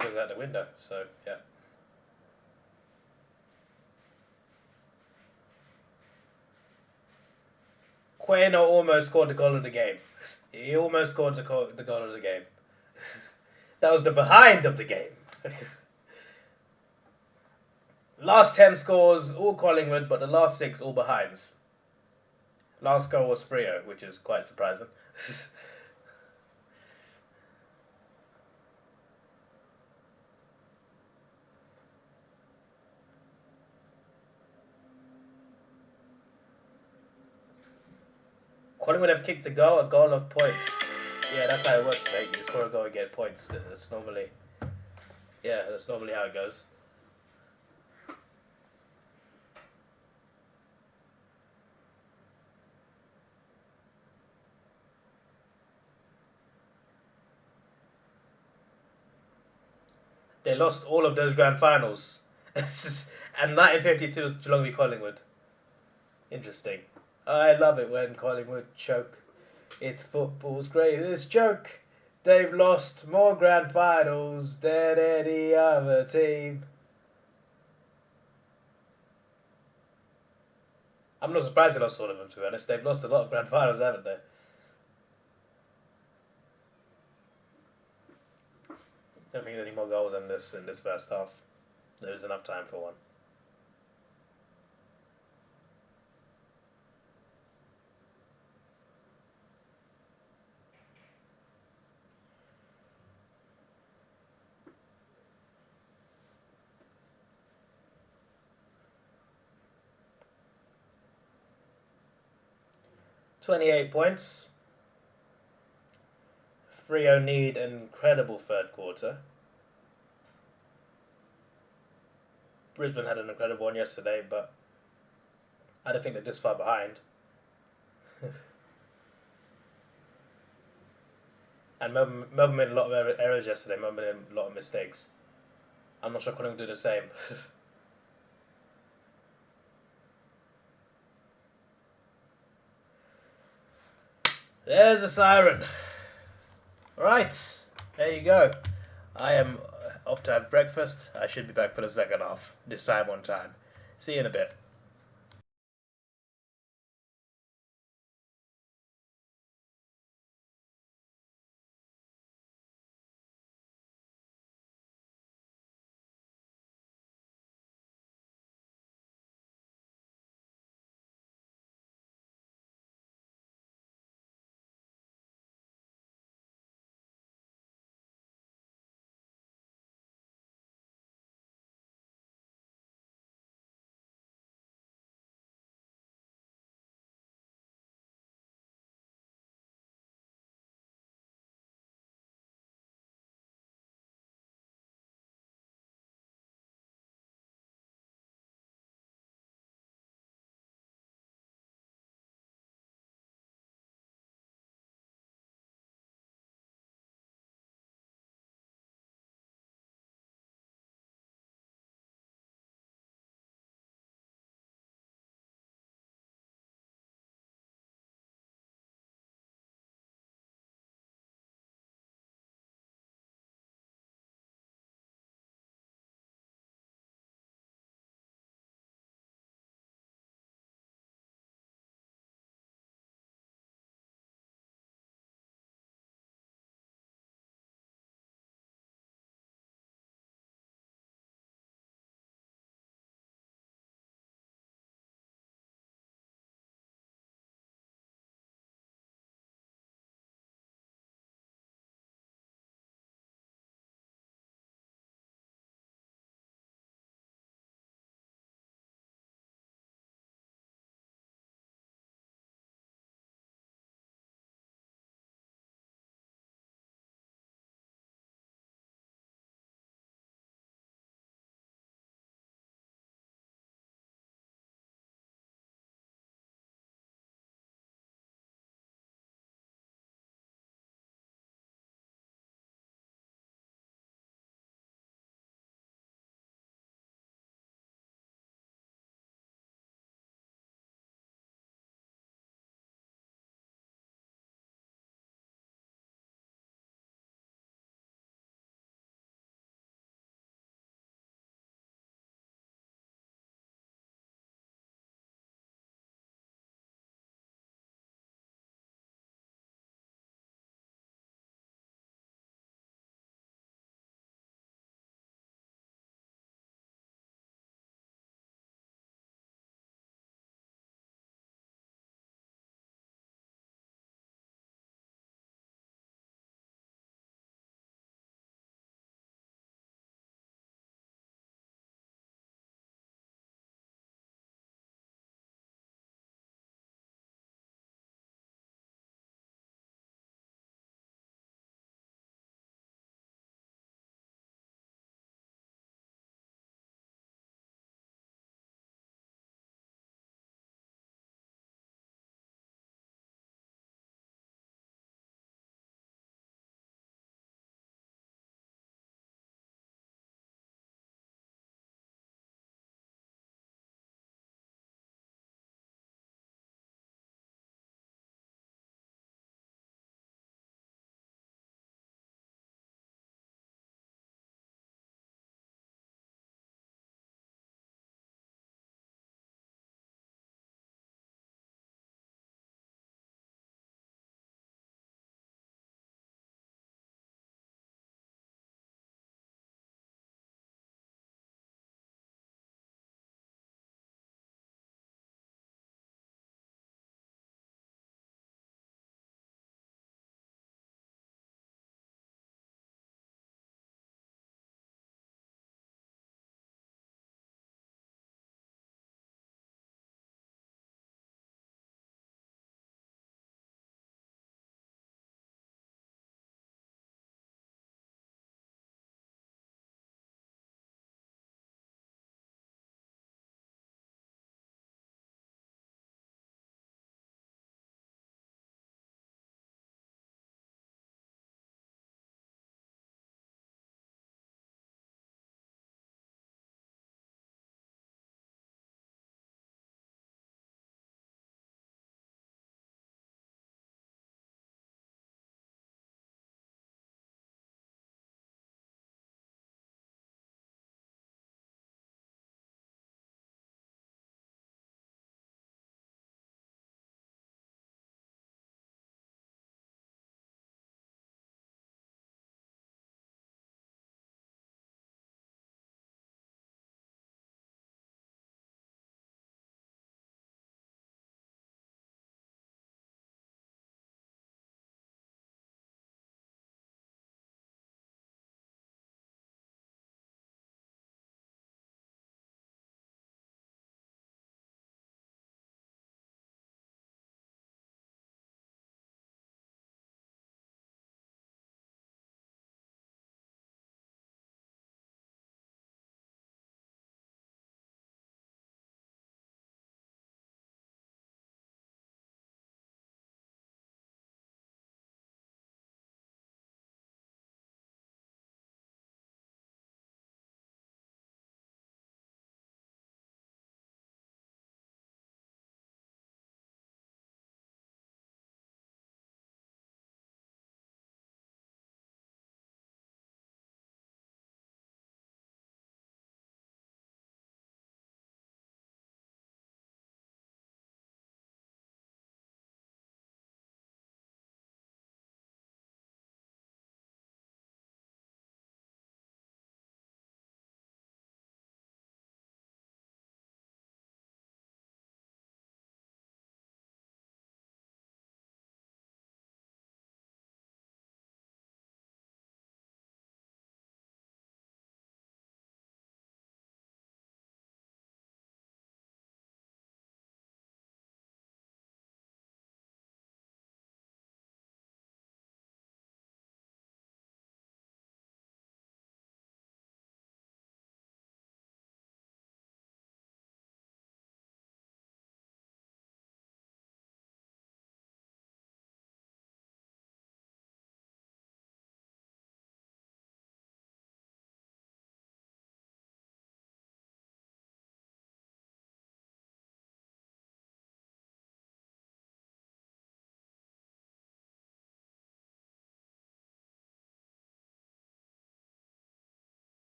goes out the window. So yeah. Queno almost scored the goal of the game. He almost scored the goal of the game. That was the behind of the game. Last 10 scores, all Collingwood, but the last 6 all behinds. Last goal was Freo, which is quite surprising. Collingwood have kicked a goal of points. Yeah, that's how it works, mate. You score a goal and get points. That's normally how it goes. They lost all of those grand finals. And 1952 was Geelong v Collingwood. Interesting. I love it when Collingwood choke. It's football's greatest joke. They've lost more grand finals than any other team. I'm not surprised they lost all of them, to be honest. They've lost a lot of grand finals, haven't they? Don't think there's any more goals in this first half. There's enough time for one. $28 points. Freo need an incredible third quarter. Brisbane had an incredible one yesterday, but I don't think they're this far behind. And Melbourne made a lot of errors yesterday. Melbourne made a lot of mistakes. I'm not sure Collingwood will do the same. There's a siren. Right, there you go. I am off to have breakfast. I should be back for the second half. This time on time. See you in a bit.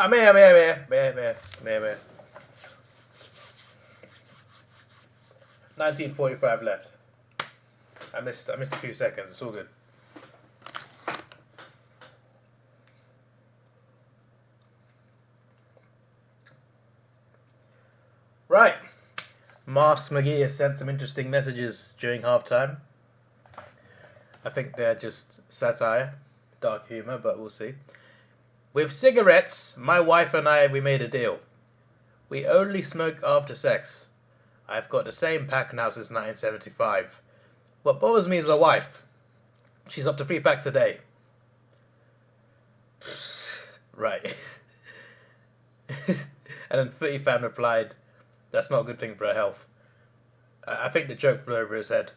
I'm here. 19:45 left. I missed a few seconds. It's all good. Right. Mars McGee has sent some interesting messages during halftime. I think they're just satire, dark humor, but we'll see. With cigarettes, my wife and I, we made a deal. We only smoke after sex. I've got the same pack now since 1975. What bothers me is my wife. She's up to 3 packs a day. Right. And then Footy Fan replied, that's not a good thing for her health. I think the joke flew over his head.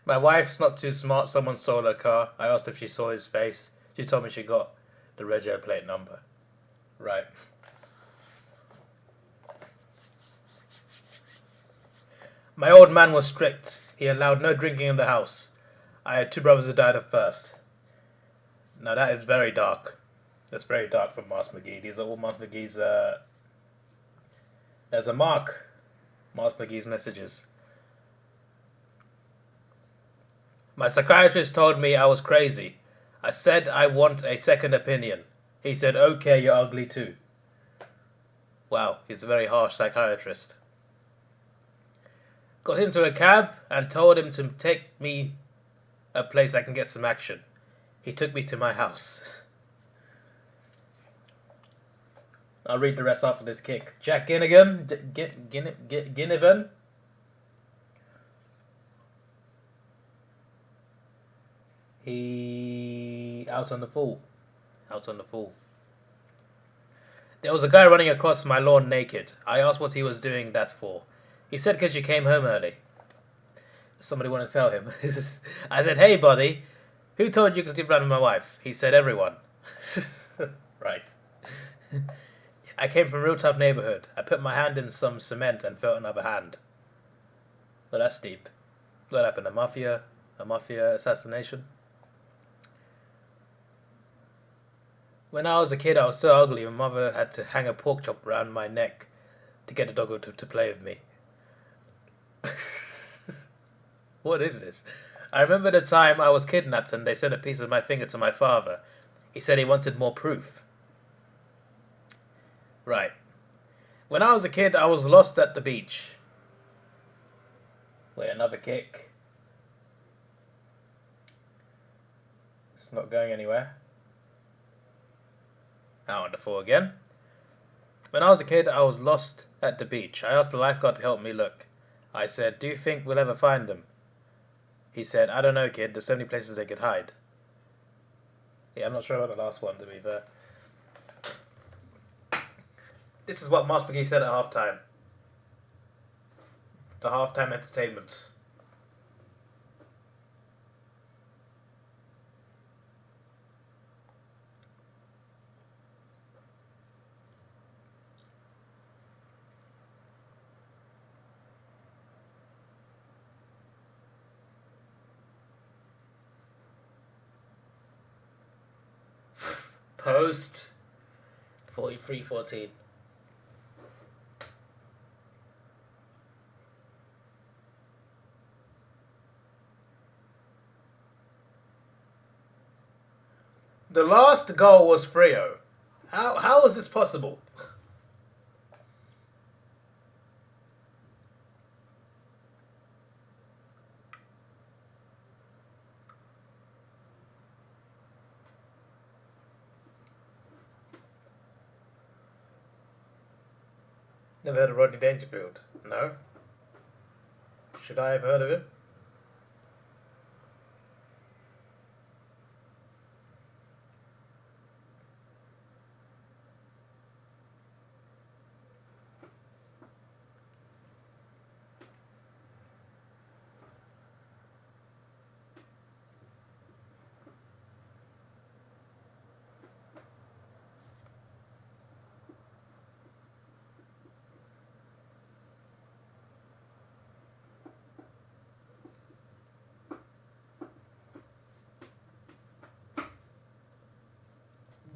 My wife's not too smart. Someone sold her car. I asked if she saw his face. She told me she got the rego plate number. Right. My old man was strict. He allowed no drinking in the house. I had 2 brothers who died at first. Now that is very dark. That's very dark from Mars McGee. These are all Mars McGee's... There's a mark. Mars McGee's messages. My psychiatrist told me I was crazy. I said I want a second opinion. He said, okay, you're ugly too. Wow, he's a very harsh psychiatrist. Got into a cab and told him to take me a place I can get some action. He took me to my house. I'll read the rest after this kick. Jack Ginnigan. Ginnivan. He... Out on the full. There was a guy running across my lawn naked. I asked what he was doing that for. He said because you came home early. Somebody want to tell him. I said, hey buddy, who told you to sleep around with my wife? He said, everyone. Right. I came from a real tough neighborhood. I put my hand in some cement and felt another hand. Well, that's deep. What happened? A mafia assassination? When I was a kid, I was so ugly, my mother had to hang a pork chop around my neck to get the doggo to play with me. What is this? I remember the time I was kidnapped and they sent a piece of my finger to my father. He said he wanted more proof. Right. When I was a kid, I was lost at the beach. Wait, another kick. It's not going anywhere. Now on the floor again. When I was a kid, I was lost at the beach. I asked the lifeguard to help me look. I said, do you think we'll ever find them? He said, I don't know, kid. There's so many places they could hide. Yeah, I'm not sure about the last one, to be fair. This is what Mars McGee said at halftime. The halftime entertainment. Post 43-14. The last goal was Freo. How is this possible? Never heard of Rodney Dangerfield. No. Should I have heard of him?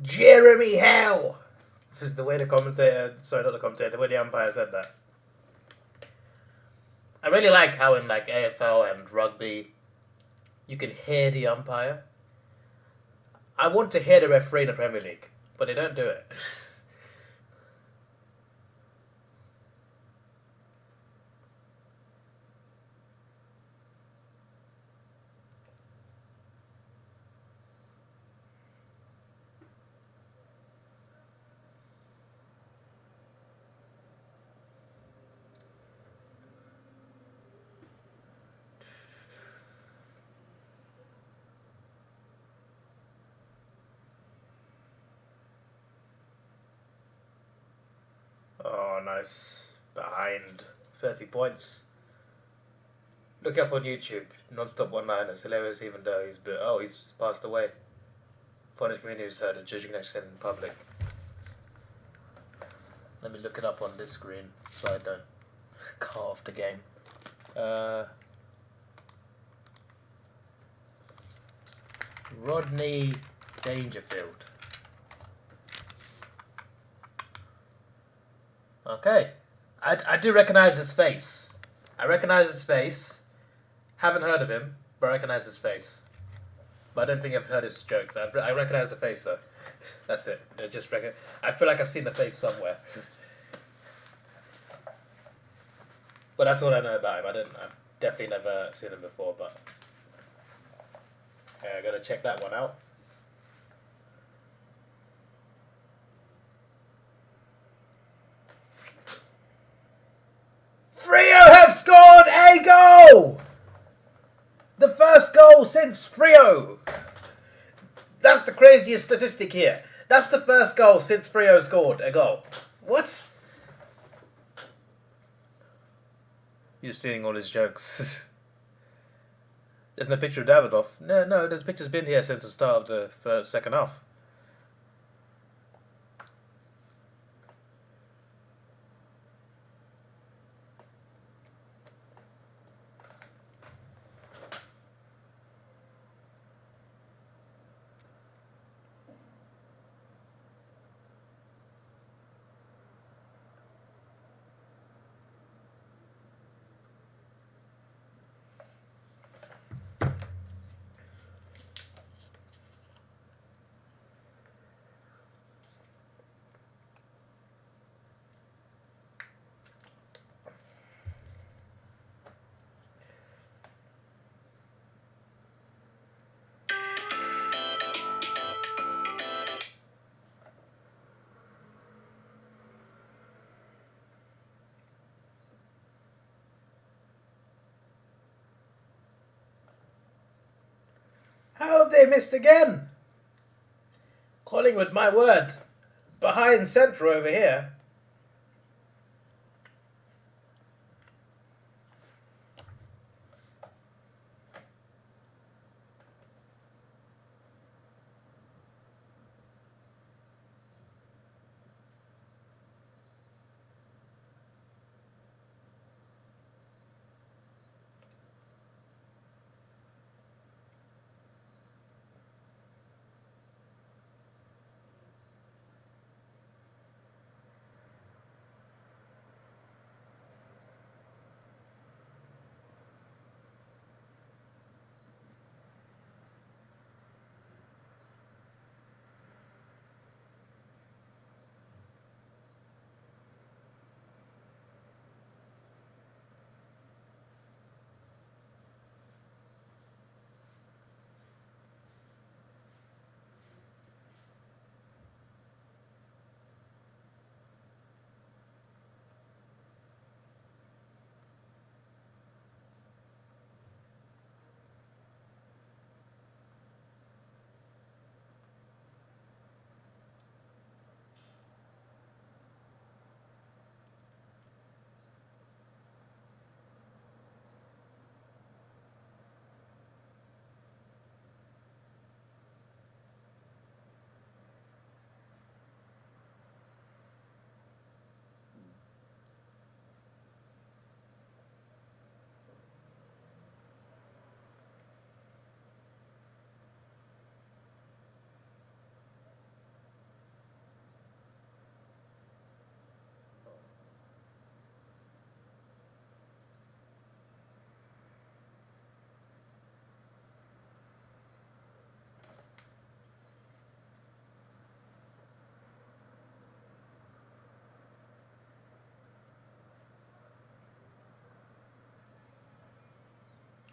Jeremy Howe. The way the commentator, sorry, not the commentator, the way the umpire said that. I really like how in like AFL and rugby, you can hear the umpire. I want to hear the referee in the Premier League, but they don't do it. Oh, nice. Behind 30 points. Look up on YouTube. Non-stop one-liners. Hilarious even though he's passed away. Funniest comedian who's heard of judging next in public. Let me look it up on this screen so I don't cut off the game. Rodney Dangerfield. Okay. I do recognize his face. I recognize his face. Haven't heard of him, but I recognize his face. But I don't think I've heard his jokes. I recognize the face, though. That's it. I feel like I've seen the face somewhere. But that's all I know about him. I've definitely never seen him before, but I gotta check that one out. Freo have scored a goal! The first goal since Freo. That's the craziest statistic here. That's the first goal since Freo scored a goal. What? You're stealing all his jokes. There's no picture of Davidoff. No, this picture's been here since the start of the second half. How have they missed again? Collingwood, my word. Behind centre over here.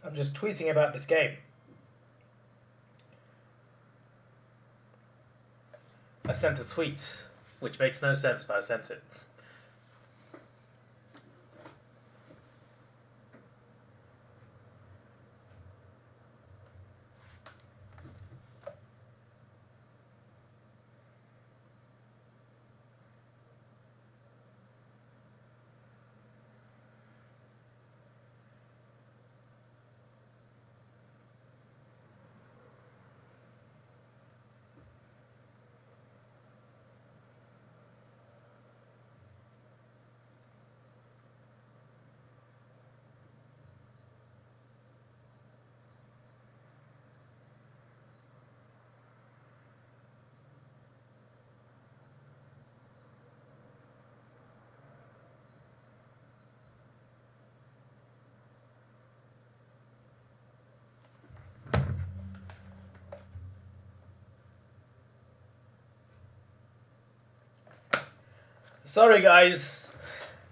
I'm just tweeting about this game. I sent a tweet, which makes no sense, but I sent it. Sorry guys,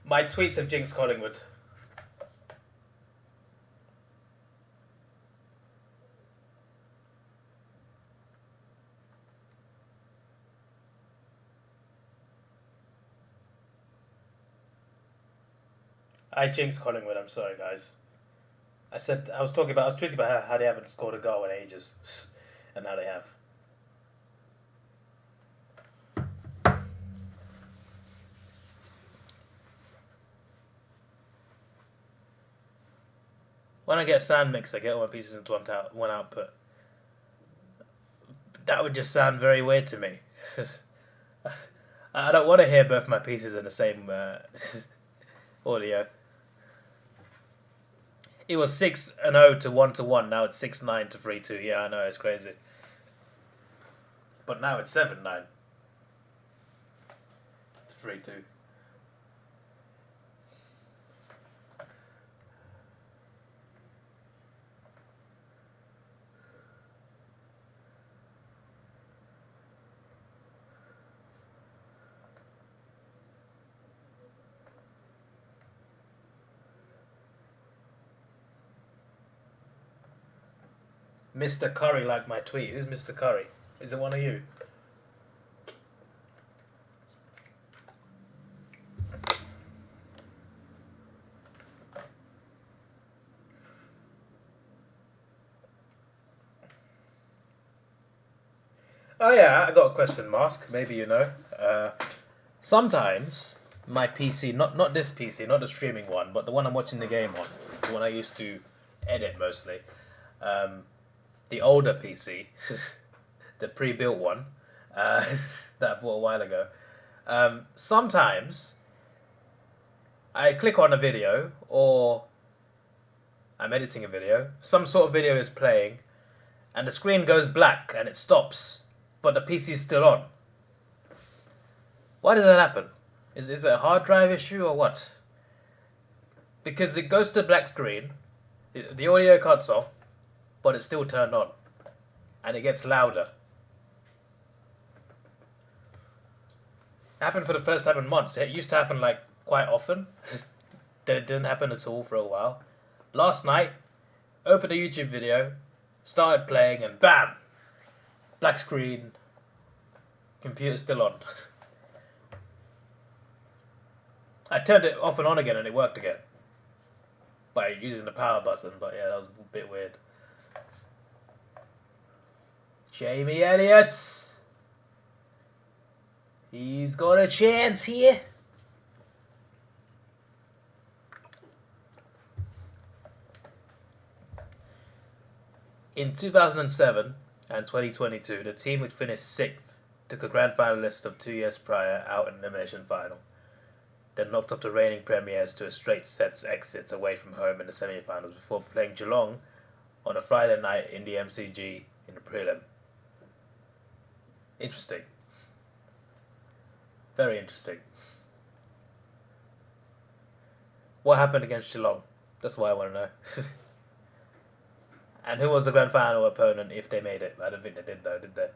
my tweets have jinxed Collingwood. I jinxed Collingwood, I'm sorry guys. I was tweeting about how they haven't scored a goal in ages. And now they have. When I get a sound mix, I get all my pieces into one output. That would just sound very weird to me. I don't want to hear both my pieces in the same audio. It was 6-0 to 1-1. Now it's 6-9 to 3-2. Yeah, I know, it's crazy. But now it's 7-9 to 3-2. Mr. Curry liked my tweet. Who's Mr. Curry? Is it one of you? Oh yeah, I got a question, Mask. Maybe you know. Sometimes my PC, not this PC, not the streaming one, but the one I'm watching the game on, the one I used to edit mostly. The older PC, the pre-built one, that I bought a while ago. Sometimes I click on a video or I'm editing a video, some sort of video is playing and the screen goes black and it stops, but the PC is still on. Why does that happen? Is it a hard drive issue or what? Because it goes to black screen, the audio cuts off, but it's still turned on. And it gets louder. It happened for the first time in months. It used to happen like quite often. Then it didn't happen at all for a while. Last night, opened a YouTube video, started playing and BAM! Black screen, computer still on. I turned it off and on again and it worked again. By using the power button, but yeah, that was a bit weird. Jamie Elliott. He's got a chance here. In 2007 and 2022, the team which finished 6th took a grand finalist of 2 years prior out in the elimination final. Then knocked off the reigning premiers to a straight sets exit away from home in the semi-finals before playing Geelong on a Friday night in the MCG in the prelim. Interesting. Very interesting. What happened against Geelong? That's what I want to know. And who was the grand final opponent if they made it? I don't think they did though, did they?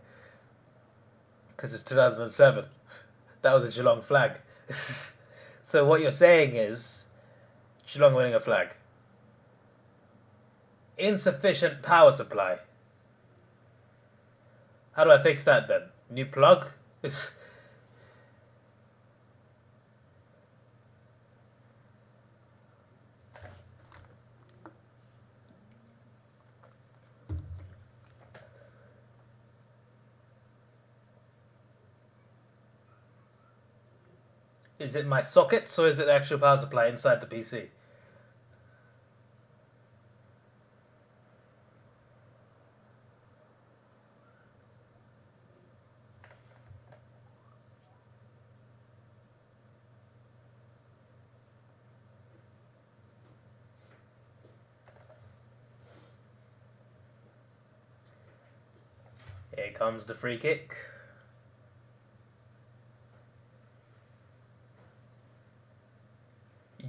Because it's 2007. That was a Geelong flag. So what you're saying is Geelong winning a flag. Insufficient power supply. How do I fix that then? New plug? Is it my sockets or is it the actual power supply inside the PC? Here comes the free kick.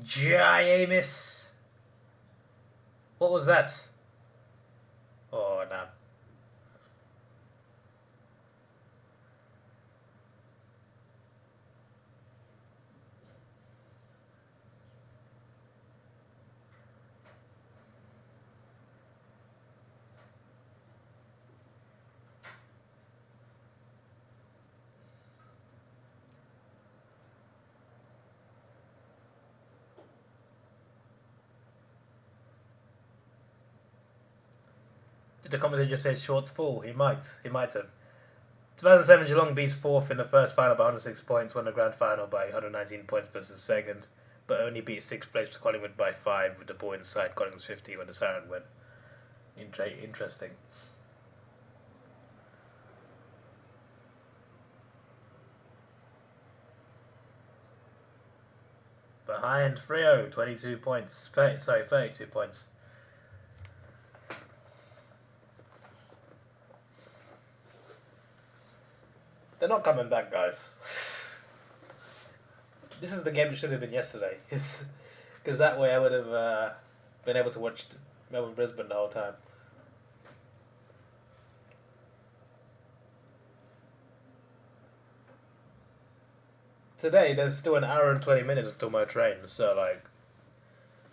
James. What was that? Oh no. Did the commentator just say Shorts full? He might. He might have. 2007 Geelong beat fourth in the first final by 106 points, won the grand final by 119 points versus second, but only beat sixth place Collingwood by 5 with the ball inside Collingwood's 50 when the siren went. Interesting. Behind Freo, 22 points. 32 points. They're not coming back, guys. This is the game that should have been yesterday. Because that way I would have been able to watch Melbourne-Brisbane the whole time. Today, there's still an hour and 20 minutes until my train, so like...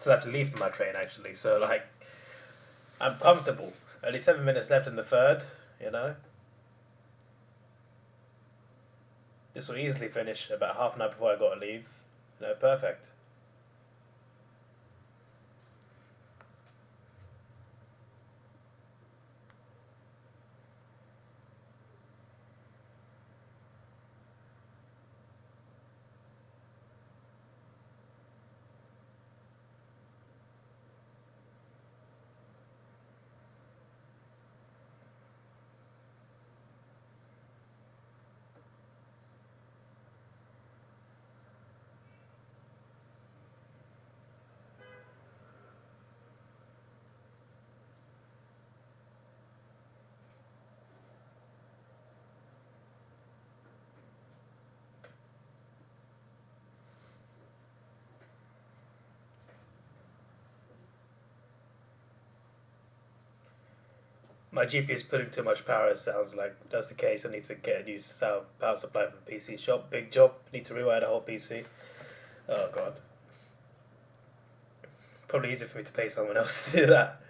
Till I have to leave for my train, actually, so like... I'm comfortable. Only 7 minutes left in the third, you know? This will easily finish about half an hour before I got to leave. No, perfect. My GPU is putting too much power, it sounds like. That's the case. I need to get a new power supply from the PC shop. Big job. Need to rewire the whole PC. Oh, God. Probably easier for me to pay someone else to do that.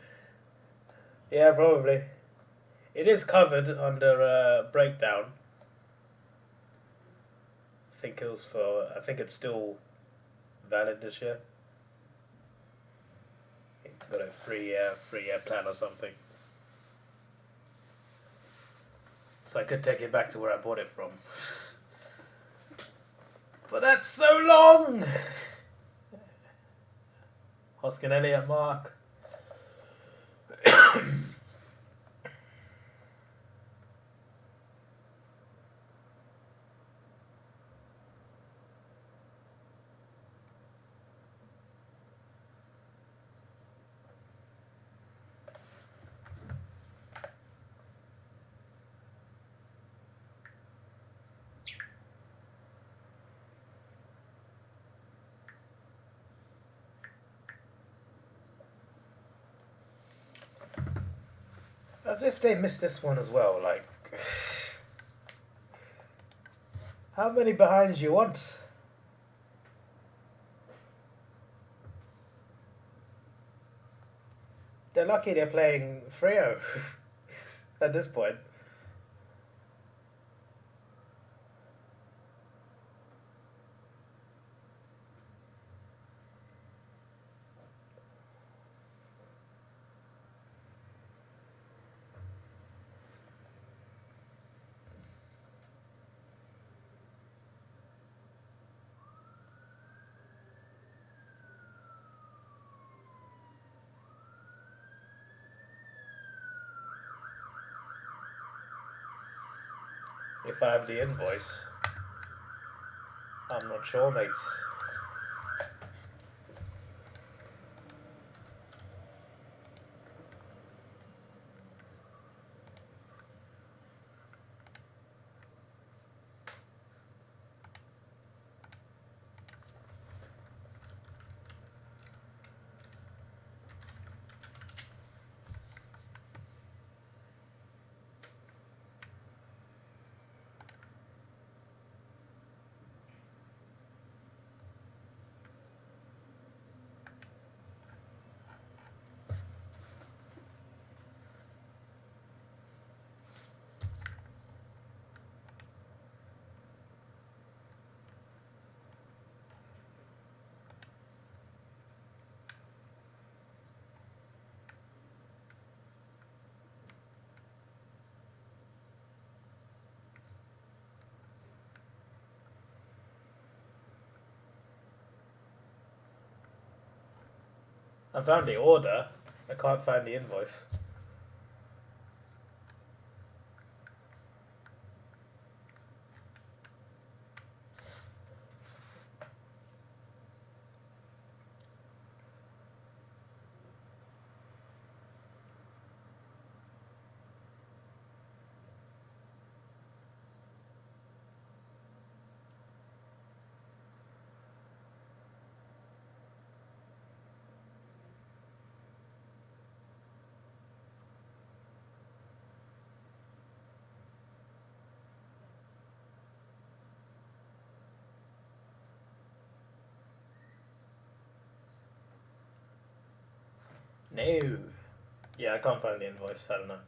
Yeah, probably. It is covered under breakdown. I think it's still valid this year. Got a free-year plan or something. So I could take it back to where I bought it from. But that's so long! Hoskin Elliott, Mark. As if they missed this one as well, like... How many behinds you want? They're lucky they're playing Freo at this point. If I have the invoice, I'm not sure, mate. I found the order. I can't find the invoice. No. Yeah, I can't find the invoice. I don't know.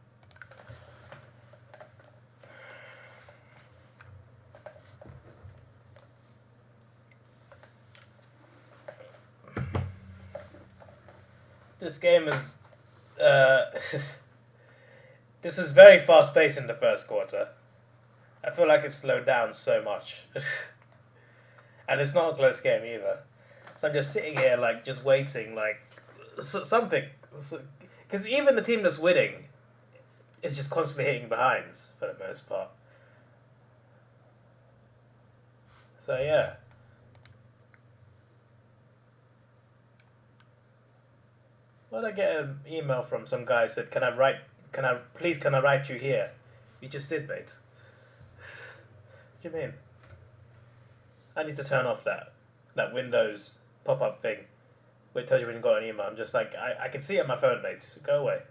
This game is... this was very fast paced in the first quarter. I feel like it slowed down so much. And it's not a close game either. So I'm just sitting here, like, just waiting, like, something. Because even the team that's winning is just constantly hitting behinds for the most part. So, yeah. Well, I get an email from some guy said, can I write you here? You just did, mate. What do you mean? I need to turn off that Windows pop-up thing where it tells you when you got an email. I'm just like, I can see it on my phone, mate. Go away.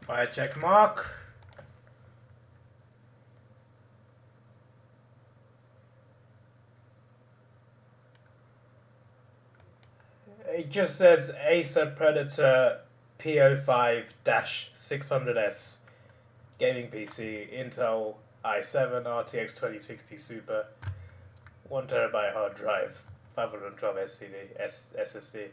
Fire check mark. It just says Acer Predator P05-600S gaming PC, Intel i7 RTX 2060 Super, 1 terabyte hard drive, 512 SSD.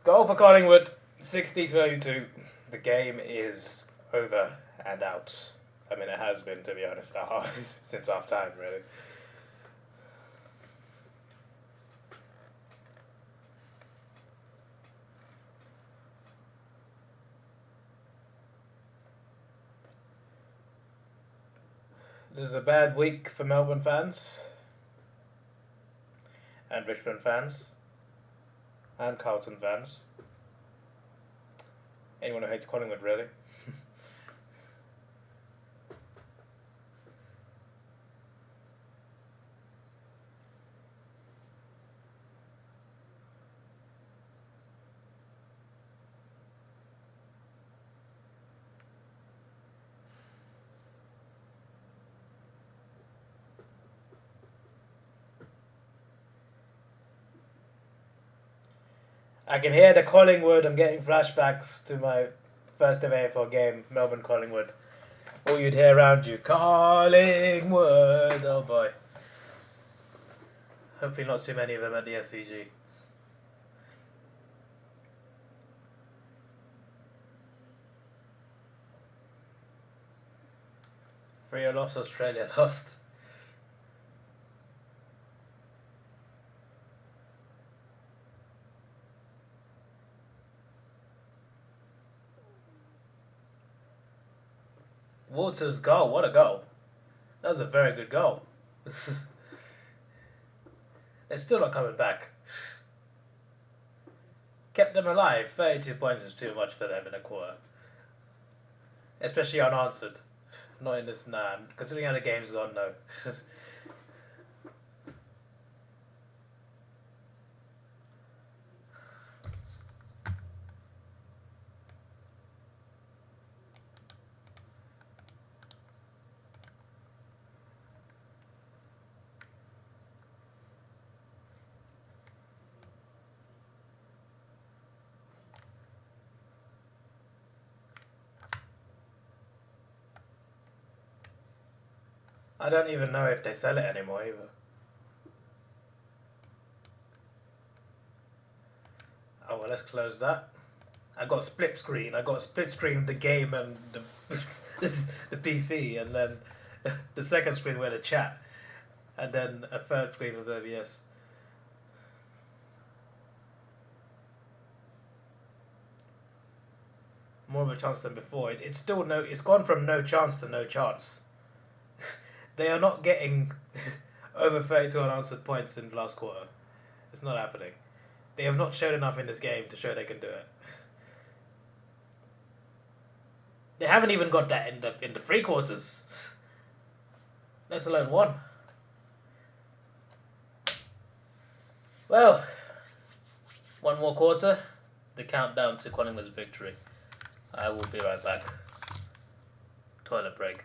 Goal for Collingwood, 60-22. The game is over and out. I mean, it has been, to be honest, since half time, really. This is a bad week for Melbourne fans, and Richmond fans, and Carlton fans. Anyone who hates Collingwood, really. I can hear the Collingwood. I'm getting flashbacks to my first ever AFL game, Melbourne Collingwood. All you'd hear around you, Collingwood. Oh boy. Hopefully not too many of them at the SCG. Freo lost, Australia lost. Walters' goal, what a goal. That was a very good goal. They're still not coming back. Kept them alive. 32 points is too much for them in a quarter. Especially unanswered. Not in this, nah. Considering how the game's gone, no. I don't even know if they sell it anymore either. Oh well, let's close that. I got a split screen. I got a split screen of the game and the PC, and then the second screen where the chat, and then a third screen with OBS. More of a chance than before. It's still no. It's gone from no chance to no chance. They are not getting over 32 unanswered points in the last quarter. It's not happening. They have not shown enough in this game to show they can do it. They haven't even got that in the three quarters. Let alone one. Well, one more quarter. The countdown to Collingwood's victory. I will be right back. Toilet break.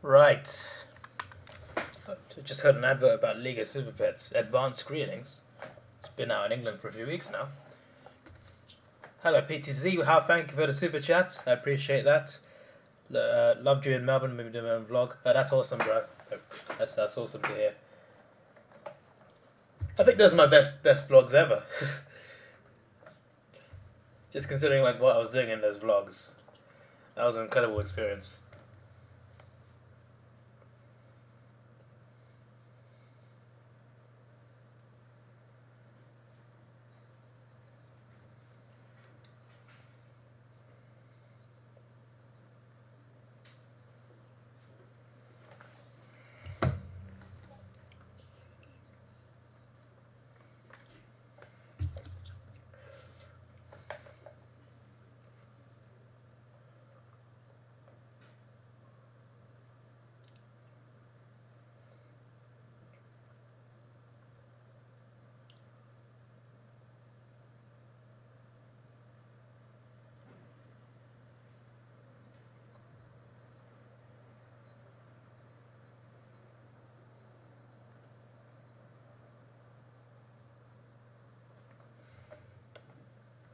Right. Just heard an advert about League of Super Pets advanced screenings. It's been out in England for a few weeks now. Hello PTZ, thank you for the super chat. I appreciate that. Loved you in Melbourne, maybe doing my own vlog. That's awesome, bro. That's awesome to hear. I think those are my best vlogs ever. Just considering like what I was doing in those vlogs. That was an incredible experience.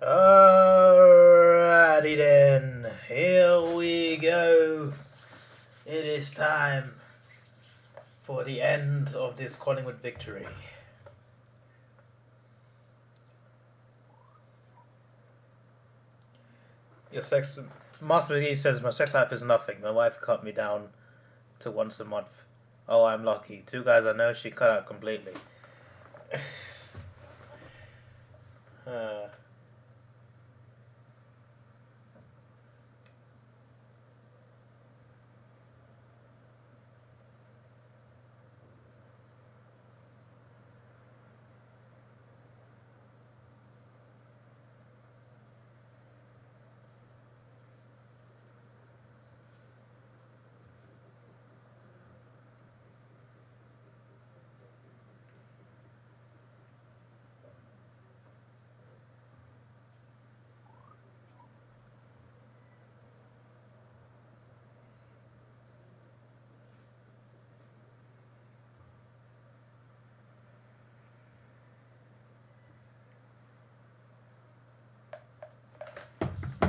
Alrighty then, here we go. It is time for the end of this Collingwood victory. Master McGee says my sex life is nothing. My wife cut me down to once a month. Oh, I'm lucky. 2 guys I know she cut out completely.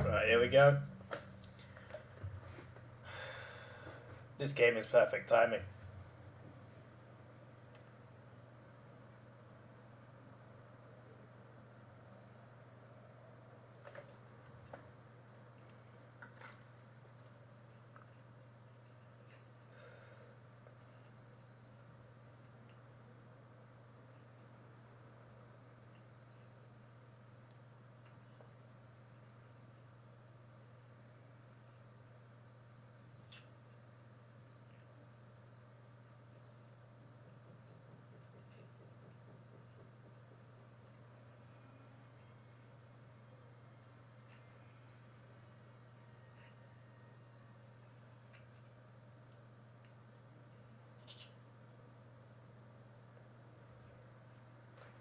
Right, here we go. This game is perfect timing.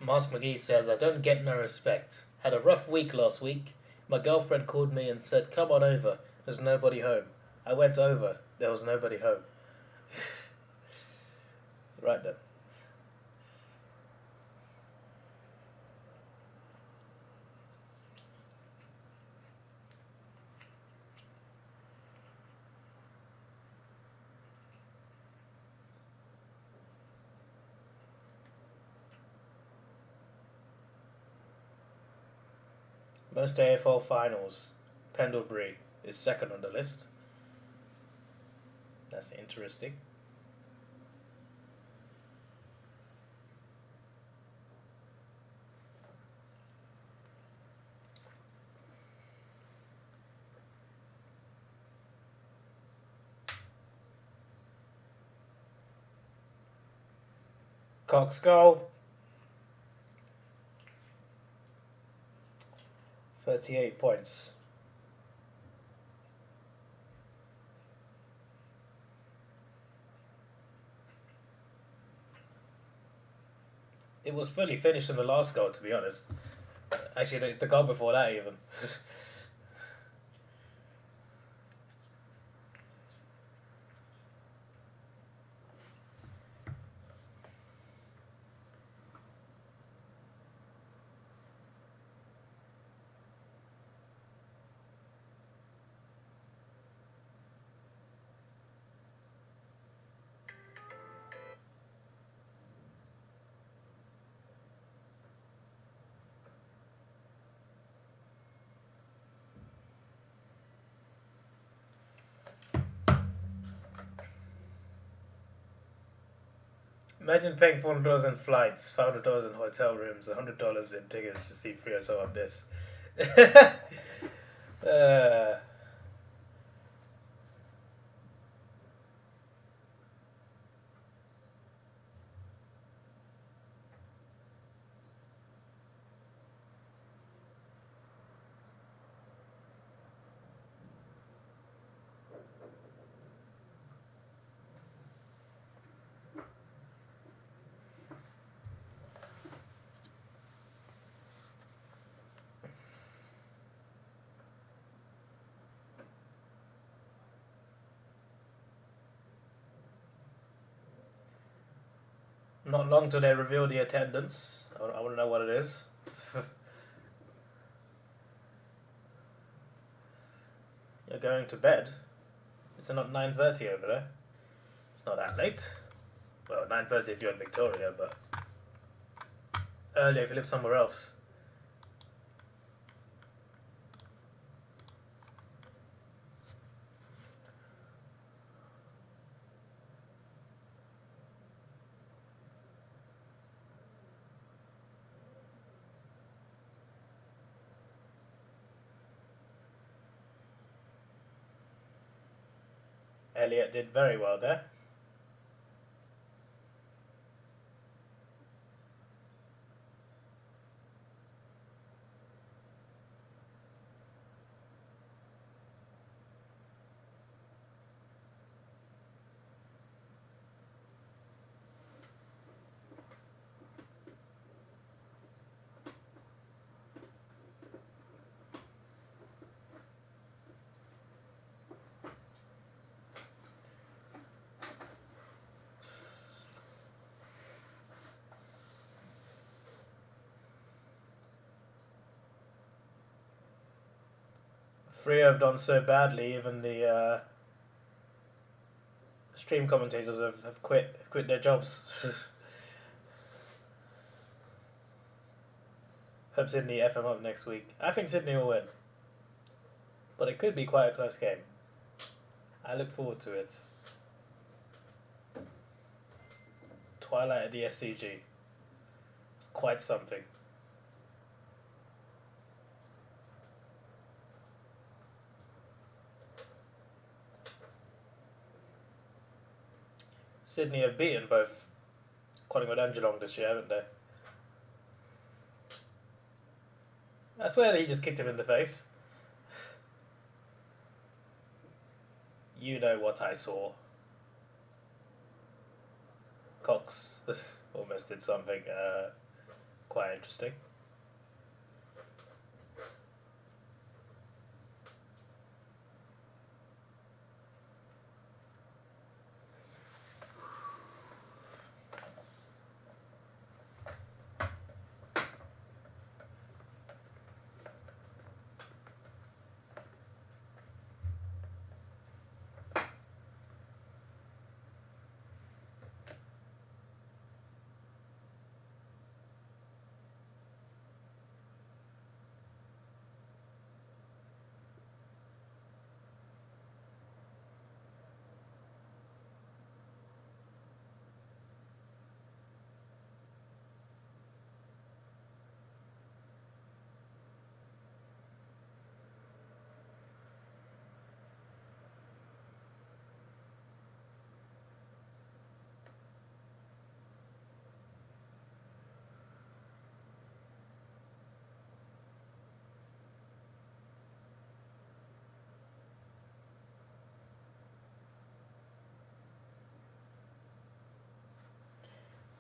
Mars McGee says, I don't get no respect. Had a rough week last week. My girlfriend called me and said, come on over. There's nobody home. I went over. There was nobody home. Right then. Most AFL finals, Pendlebury is second on the list. That's interesting. Cox goal. 38 points. It was fully finished in the last goal, to be honest. Actually, the goal before that even. Imagine paying $400 in flights, $500 in hotel rooms, $100 in tickets to see Free or so of this. uh, Not long till they reveal the attendance. I want to know what it is. You're going to bed? Is it not 9:30 over there? It's not that late. Well, 9:30 if you're in Victoria, but earlier if you live somewhere else. Elliot did very well there. Free have done so badly, even the stream commentators have quit their jobs. Hope Sydney F them up next week. I think Sydney will win, but it could be quite a close game. I look forward to it. Twilight at the SCG. It's quite something. Sydney have beaten both Collingwood and Geelong this year, haven't they? I swear that he just kicked him in the face. You know what I saw. Cox almost did something quite interesting.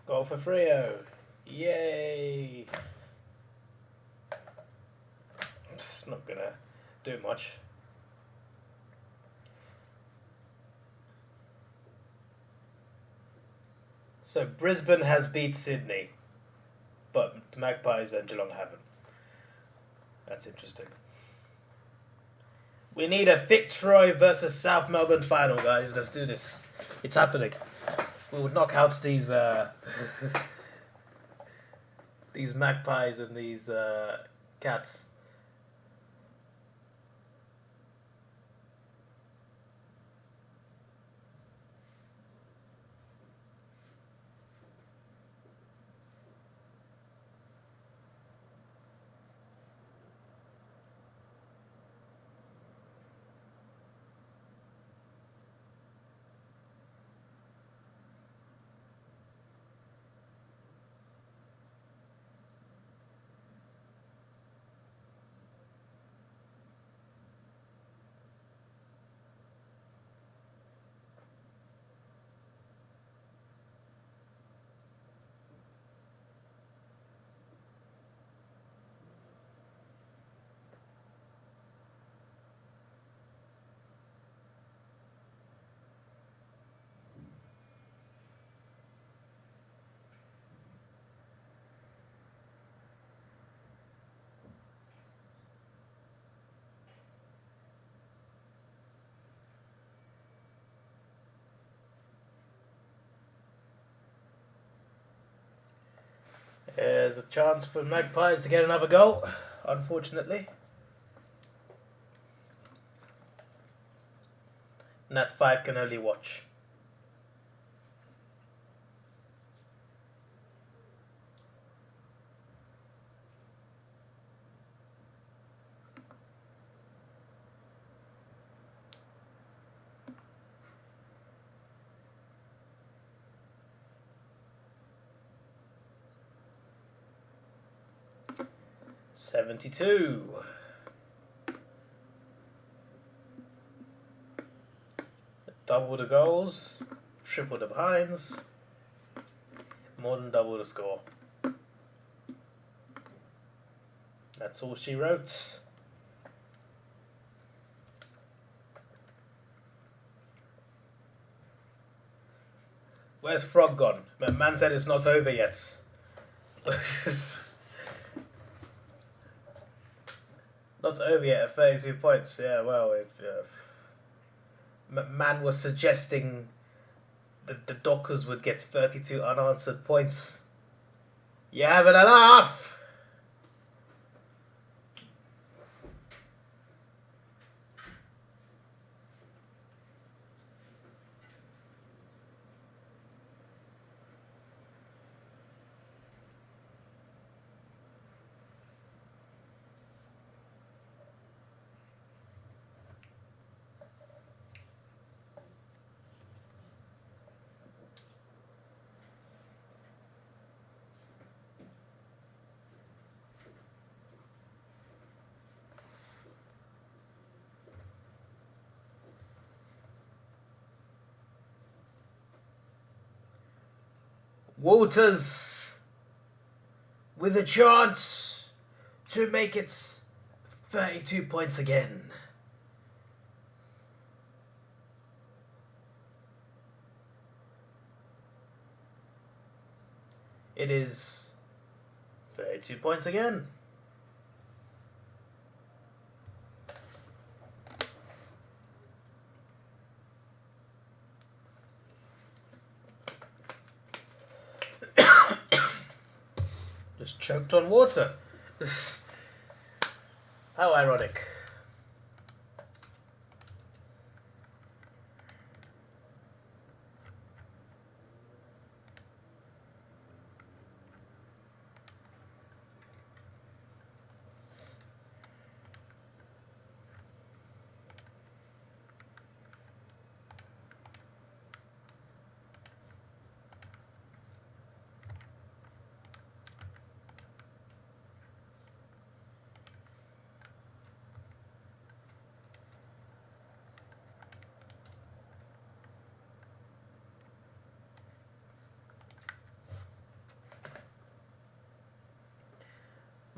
Goal for Freo. Yay! It's not gonna do much. So Brisbane has beat Sydney, but Magpies and Geelong haven't. That's interesting. We need a Fitzroy versus South Melbourne final, guys. Let's do this. It's happening. We would knock out these these Magpies and these Cats. Here's a chance for Magpies to get another goal, unfortunately. Nat 5 can only watch. $72. Double the goals, triple the behinds, more than double the score. That's all she wrote. Where's Frog gone? Man said it's not over yet. Not over yet at 32 points. Yeah, well, man was suggesting that the Dockers would get 32 unanswered points. You haven't enough! Walters with a chance to make it 32 points again. It is 32 points again. Just choked on water. How ironic.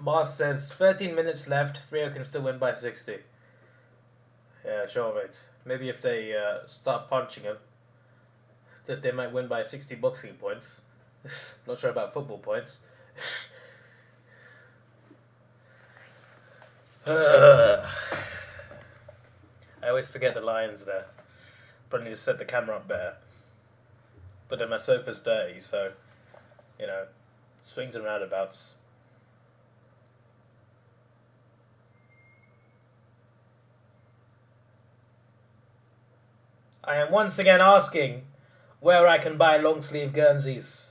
Mars says 13 minutes left. Freo can still win by 60. Yeah, sure, mate. Maybe if they start punching him, that they might win by 60 boxing points. Not sure about football points. I always forget the lines there. Probably need to set the camera up better. But then my sofa's dirty, so, you know, swings and roundabouts. I am once again asking where I can buy long sleeve Guernseys.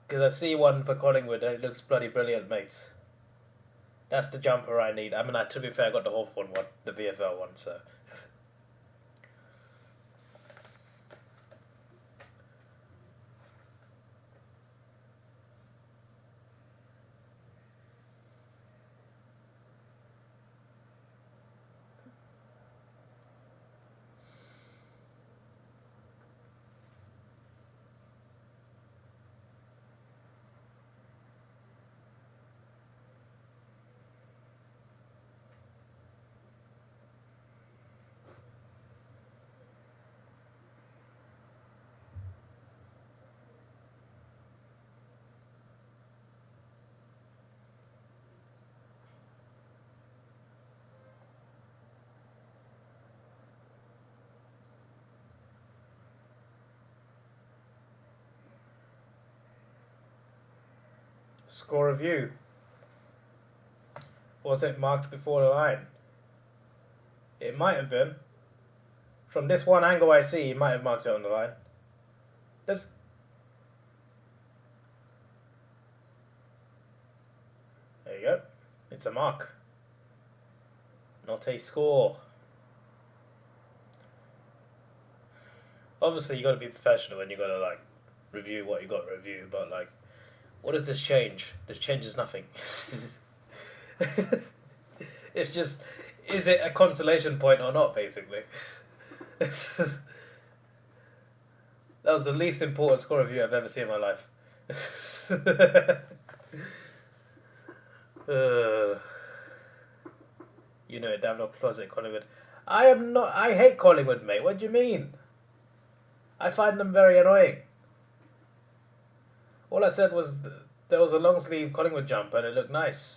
Because I see one for Collingwood and it looks bloody brilliant, mate. That's the jumper I need. I mean, to be fair, I got the Hawthorn one, the VFL one, so... Score review. Was it marked before the line? It might have been. From this one angle I see, he might have marked it on the line. Let's... There you go. It's a mark. Not a score. Obviously, you got to be professional and you got to like review what you got to review. But like, what does this change? This changes nothing. It's just, is it a consolation point or not? Basically, that was the least important score review I've ever seen in my life. You know, Davidoff closet Collingwood. I am not. I hate Collingwood, mate. What do you mean? I find them very annoying. All I said was there was a long sleeve Collingwood jumper and it looked nice.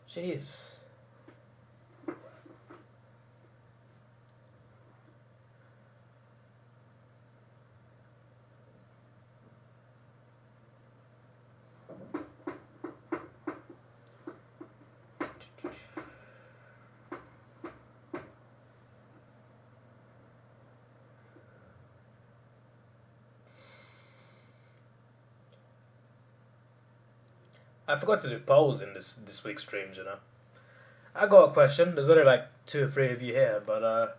Jeez. I forgot to do polls in this week's streams, you know. I got a question. There's only like 2 or 3 of you here, but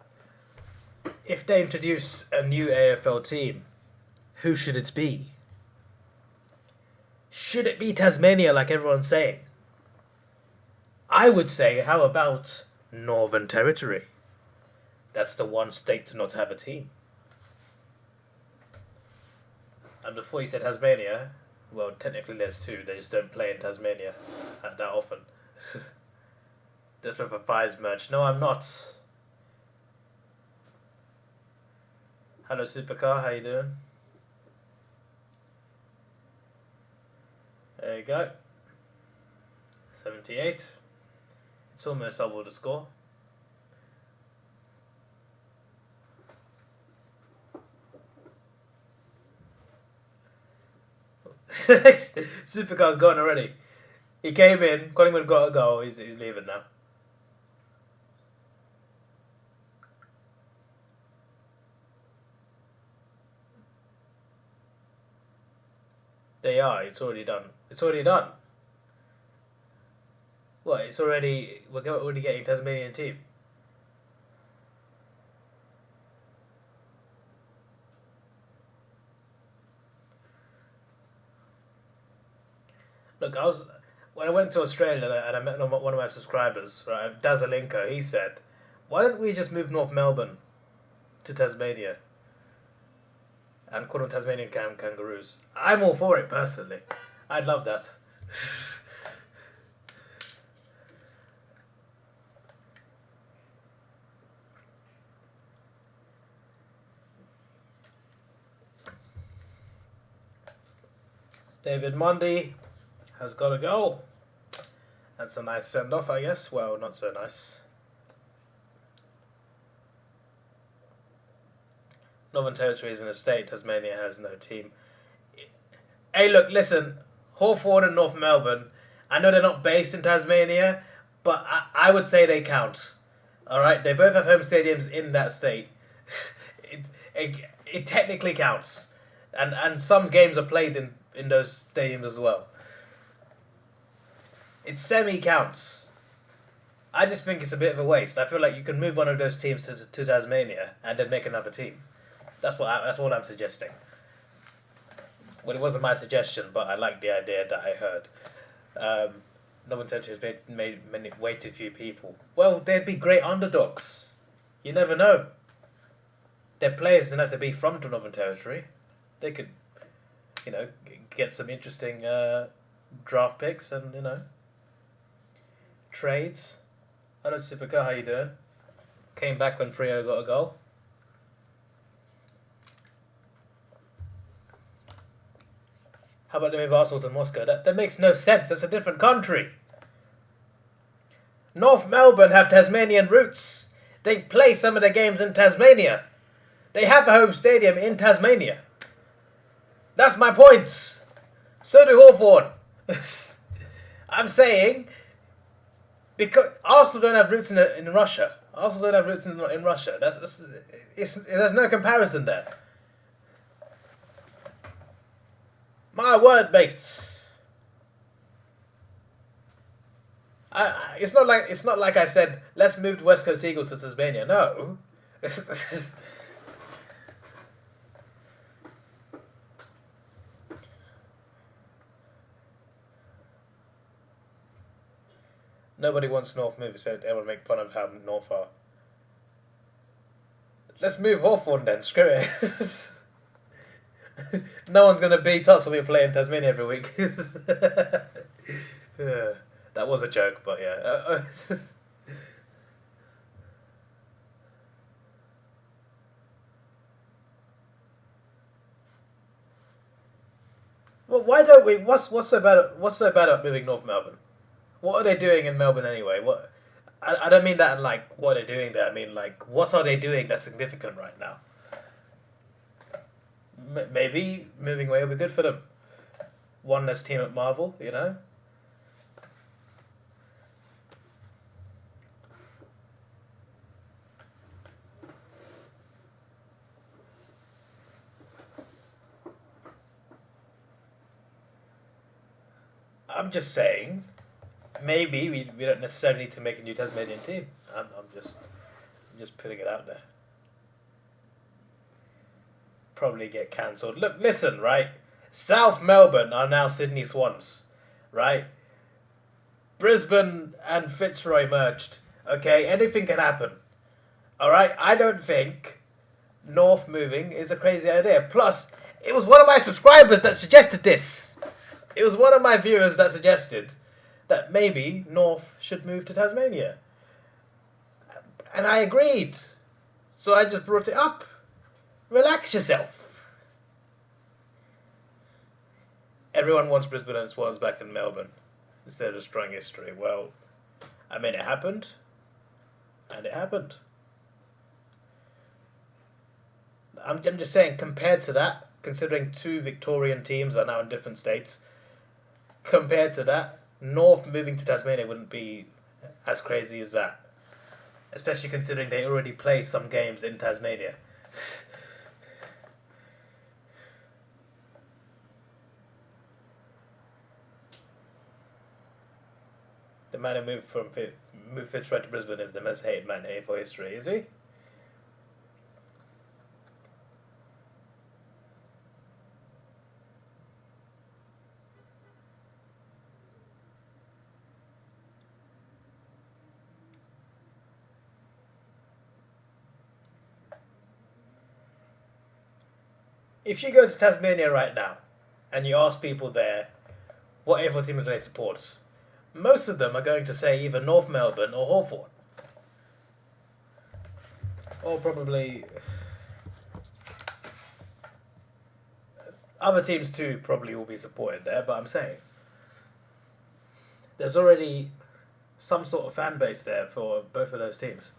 if they introduce a new AFL team, who should it be? Should it be Tasmania like everyone's saying? I would say, how about Northern Territory? That's the one state to not have a team. And before you said Tasmania, well, technically there's 2. They just don't play in Tasmania that often. Desperate for Fives merch. No, I'm not. Hello, Supercar. How you doing? There you go. 78. It's almost double the score. Supercar's gone already. He came in, Collingwood got a goal, he's leaving now. They are, it's already done. It's already done. What, it's already, we're already getting Tasmanian team. Look, when I went to Australia and I met one of my subscribers, right, Dazalinko, he said, why don't we just move North Melbourne to Tasmania and call them Tasmanian kangaroos? I'm all for it, personally. I'd love that. David Mundy has got to go. That's a nice send-off, I guess. Well, not so nice. Northern Territory is in a state. Tasmania has no team. Hey, look, listen. Hawthorn and North Melbourne, I know they're not based in Tasmania, but I would say they count. Alright? They both have home stadiums in that state. It technically counts. And some games are played in those stadiums as well. It semi-counts. I just think it's a bit of a waste. I feel like you can move one of those teams to Tasmania and then make another team. That's what I'm suggesting. Well, it wasn't my suggestion, but I like the idea that I heard. Northern Territory has made way too few people. Well, they'd be great underdogs. You never know. Their players don't have to be from the Northern Territory. They could, you know, get some interesting draft picks and, you know, trades. Hello, Supercar, how you doing? Came back when Freo got a goal. How about they move Arsenal to Moscow? That makes no sense. That's a different country. North Melbourne have Tasmanian roots. They play some of their games in Tasmania. They have a home stadium in Tasmania. That's my point. So do Hawthorn. I'm saying because Arsenal don't have roots in Russia. Arsenal don't have roots in Russia. There's no comparison there. My word, mates. It's not like I said let's move to West Coast Eagles to Tasmania. No. Nobody wants North move, so everyone make fun of how North are. Let's move Hawthorn then. Screw it. No one's gonna beat us when we play in Tasmania every week. Yeah. That was a joke, but yeah. Well, why don't we? What's so bad? What's so bad about moving North Melbourne? What are they doing in Melbourne anyway? What? I don't mean that like what are they doing there. I mean like what are they doing that's significant right now? Maybe moving away will be good for them. One less team at Marvel, you know. I'm just saying, maybe we don't necessarily need to make a new Tasmanian team. I'm just putting it out there. Probably get cancelled. Look, listen, right? South Melbourne are now Sydney Swans, right? Brisbane and Fitzroy merged. Okay, anything can happen. All right, I don't think North moving is a crazy idea. Plus, it was one of my subscribers that suggested this. It was one of my viewers that suggested that maybe North should move to Tasmania. And I agreed. So I just brought it up. Relax yourself. Everyone wants Brisbane and Swans back in Melbourne instead of destroying history. Well, I mean, it happened. And it happened. I'm just saying, compared to that, considering two Victorian teams are now in different states, compared to that, North moving to Tasmania wouldn't be as crazy as that. Especially considering they already play some games in Tasmania. The man who moved Fitzroy to Brisbane is the most hated man in AFL history, is he? If you go to Tasmania right now and you ask people there what AFL team do they support, most of them are going to say either North Melbourne or Hawthorn. Or probably other teams too probably will be supported there, but I'm saying there's already some sort of fan base there for both of those teams.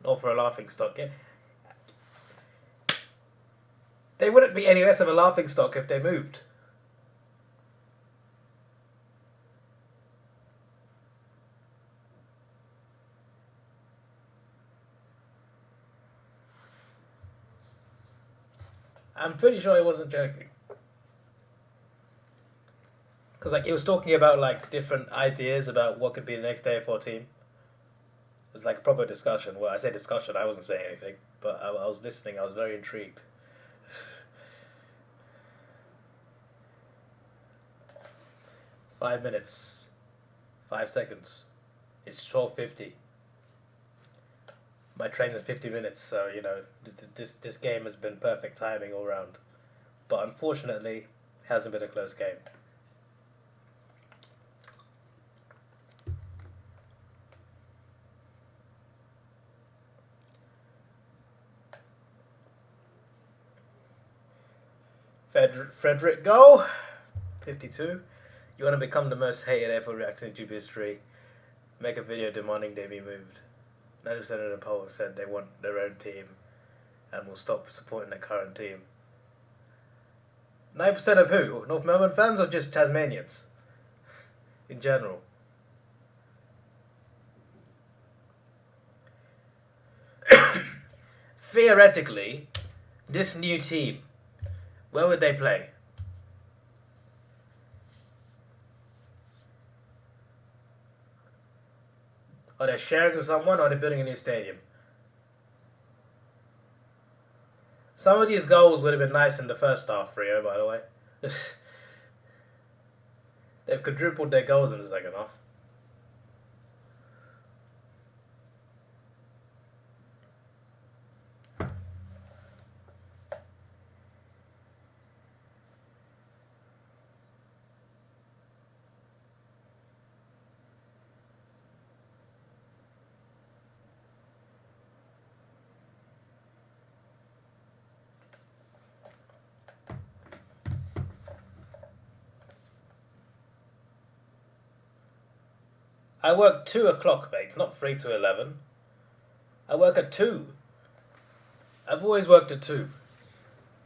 Or for a laughing stock. Yeah. They wouldn't be any less of a laughing stock if they moved. I'm pretty sure he wasn't joking. Because like he was talking about like different ideas about what could be the next AFL team. It was like a proper discussion. Well, I say discussion, I wasn't saying anything, but I was listening, I was very intrigued. 5 minutes. 5 seconds. It's 12:50. My train is 50 minutes, so, you know, this game has been perfect timing all round. But unfortunately, it hasn't been a close game. Frederick, go! 52. You want to become the most hated AFL reactor in YouTube history. Make a video demanding they be moved. 90% of the poll said they want their own team and will stop supporting their current team. 90% of who? North Melbourne fans or just Tasmanians? In general. Theoretically, this new team, where would they play? Are they sharing with someone or are they building a new stadium? Some of these goals would have been nice in the first half, Rio, by the way. They've quadrupled their goals in the second half. I work 2 o'clock, mate, not 3 to 11. I work at 2. I've always worked at 2.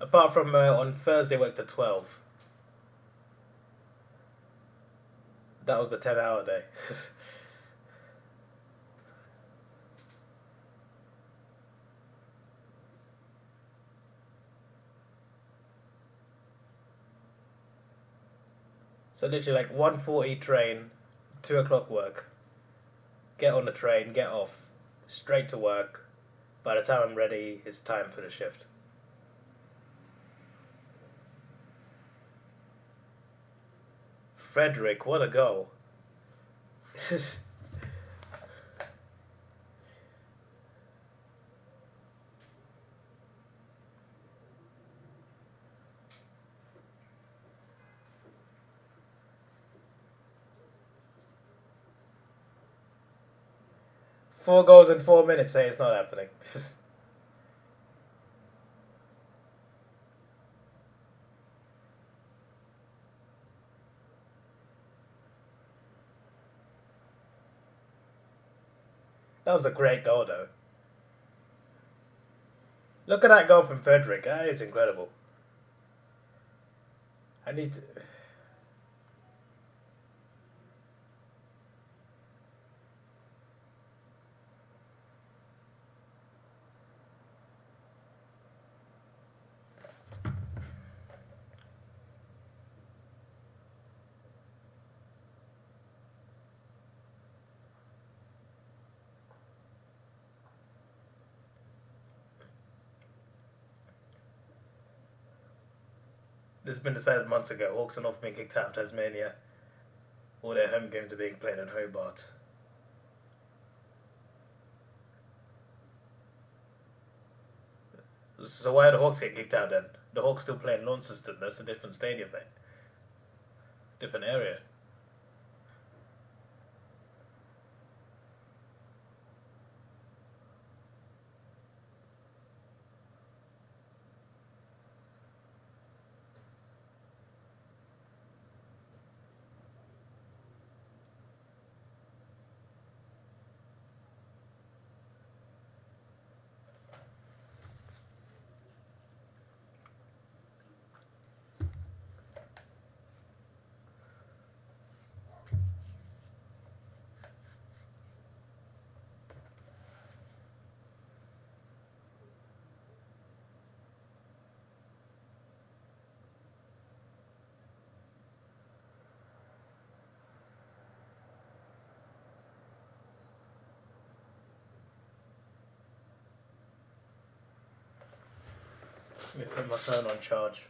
Apart from on Thursday, I worked at 12. That was the 10-hour day. So literally like 1:40 train, 2 o'clock work. Get on the train, get off, straight to work. By the time I'm ready, it's time for the shift. Frederick, what a goal. 4 goals in 4 minutes, say it's not happening. That was a great goal, though. Look at that goal from Frederick. That is incredible. I need to... This has been decided months ago. Hawks are not being kicked out of Tasmania. All their home games are being played in Hobart. So why are the Hawks getting kicked out then? The Hawks still play in Launceston. That's a different stadium, mate. Different area. Let me put my phone on charge.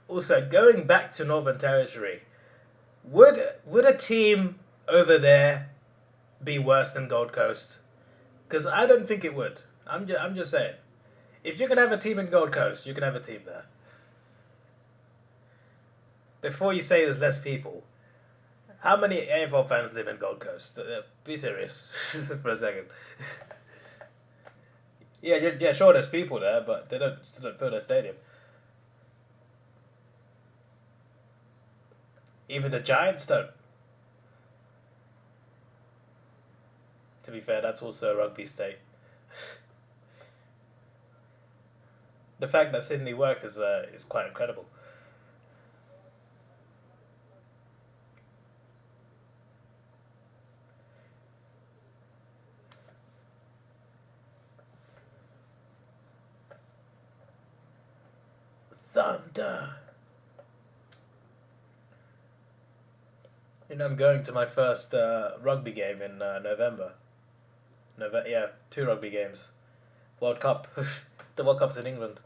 Also, going back to Northern Territory, would a team over there be worse than Gold Coast? Because I don't think it would. I'm just saying. If you can have a team in Gold Coast, you can have a team there. Before you say there's less people, how many AFL fans live in Gold Coast? Be serious for a second. Yeah, sure, there's people there, but they still don't fill their stadium. Even the Giants don't. To be fair, that's also a rugby state. The fact that Sydney worked is quite incredible. Thunder. I'm going to my first rugby game in November. Yeah, 2 rugby games. World Cup. The World Cup's in England.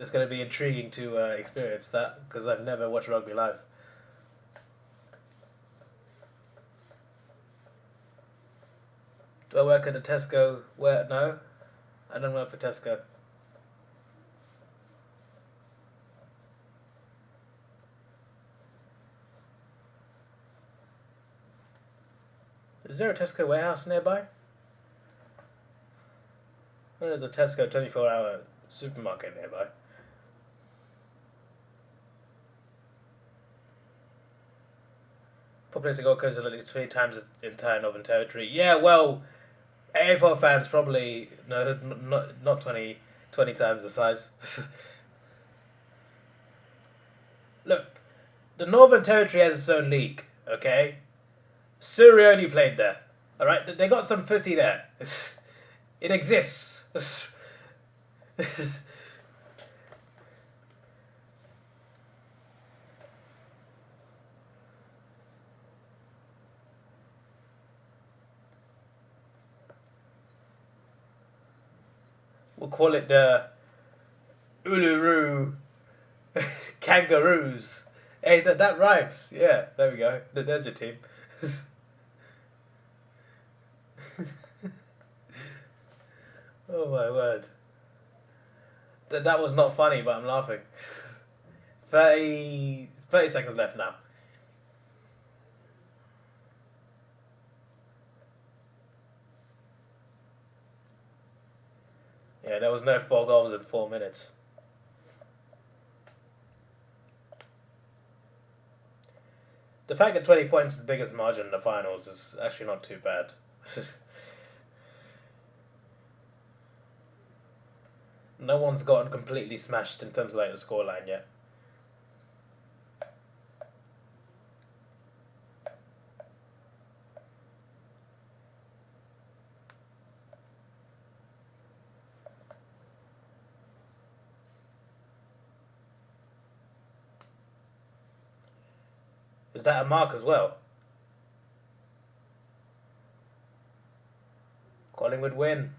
It's going to be intriguing to experience that because I've never watched rugby live. Do I work at a Tesco? No, I don't work for Tesco. Is there a Tesco warehouse nearby? Or is a Tesco 24-hour supermarket nearby? Population Gold Coast is at least 20 times the entire Northern Territory. Yeah, well, AFL fans probably no, not 20 times the size. Look, the Northern Territory has its own league. Okay, Surioli played there. All right, they got some footy there. It exists. We'll call it the Uluru Kangaroos. Hey, that rhymes. Yeah, there we go. There's your team. Oh my word. That was not funny, but I'm laughing. 30 seconds left now. Yeah, there was no 4 goals in 4 minutes. The fact that 20 points is the biggest margin in the finals is actually not too bad. No one's gotten completely smashed in terms of like the scoreline yet. Is that a mark as well? Collingwood win.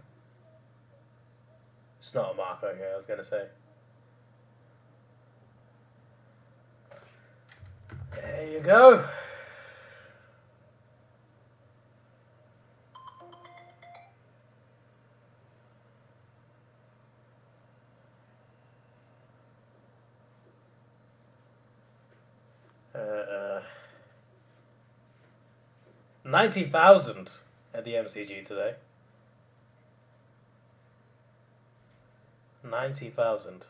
It's not a mark, okay, I was going to say. There you go. Uh, 90,000 at the MCG today. 90,000.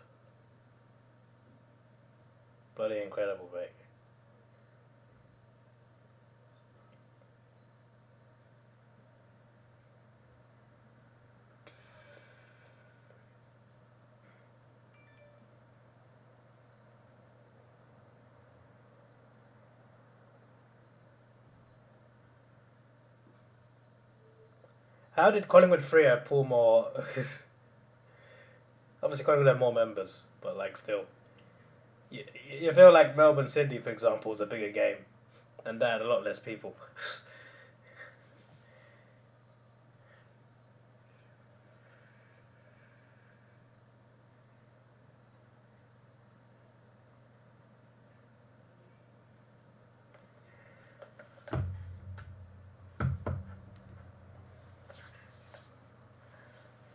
Bloody incredible, mate. How did Collingwood Freo pull more? Obviously, Collingwood have more members, but like still, you feel like Melbourne Sydney, for example, is a bigger game, and they had a lot less people.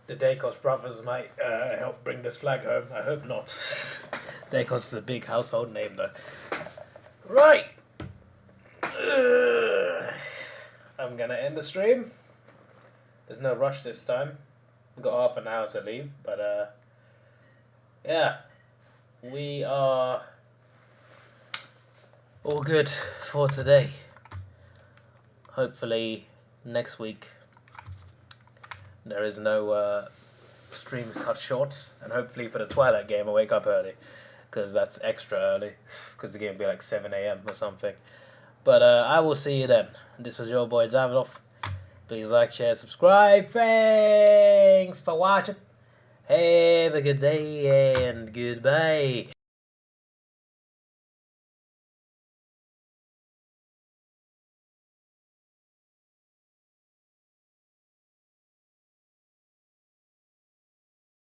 the Dacos brothers might help bring this flag home. I hope not. Dacos is a big household name though. Right. I'm gonna end the stream. There's no rush this time. We've got half an hour to leave, but yeah. We are all good for today. Hopefully next week there is no streams cut short, and hopefully for the Twilight game I wake up early, because that's extra early, because the game will be like 7 AM or something. But I will see you then. This was your boy Davidoff. Please like, share, subscribe. Thanks for watching. Have a good day and goodbye.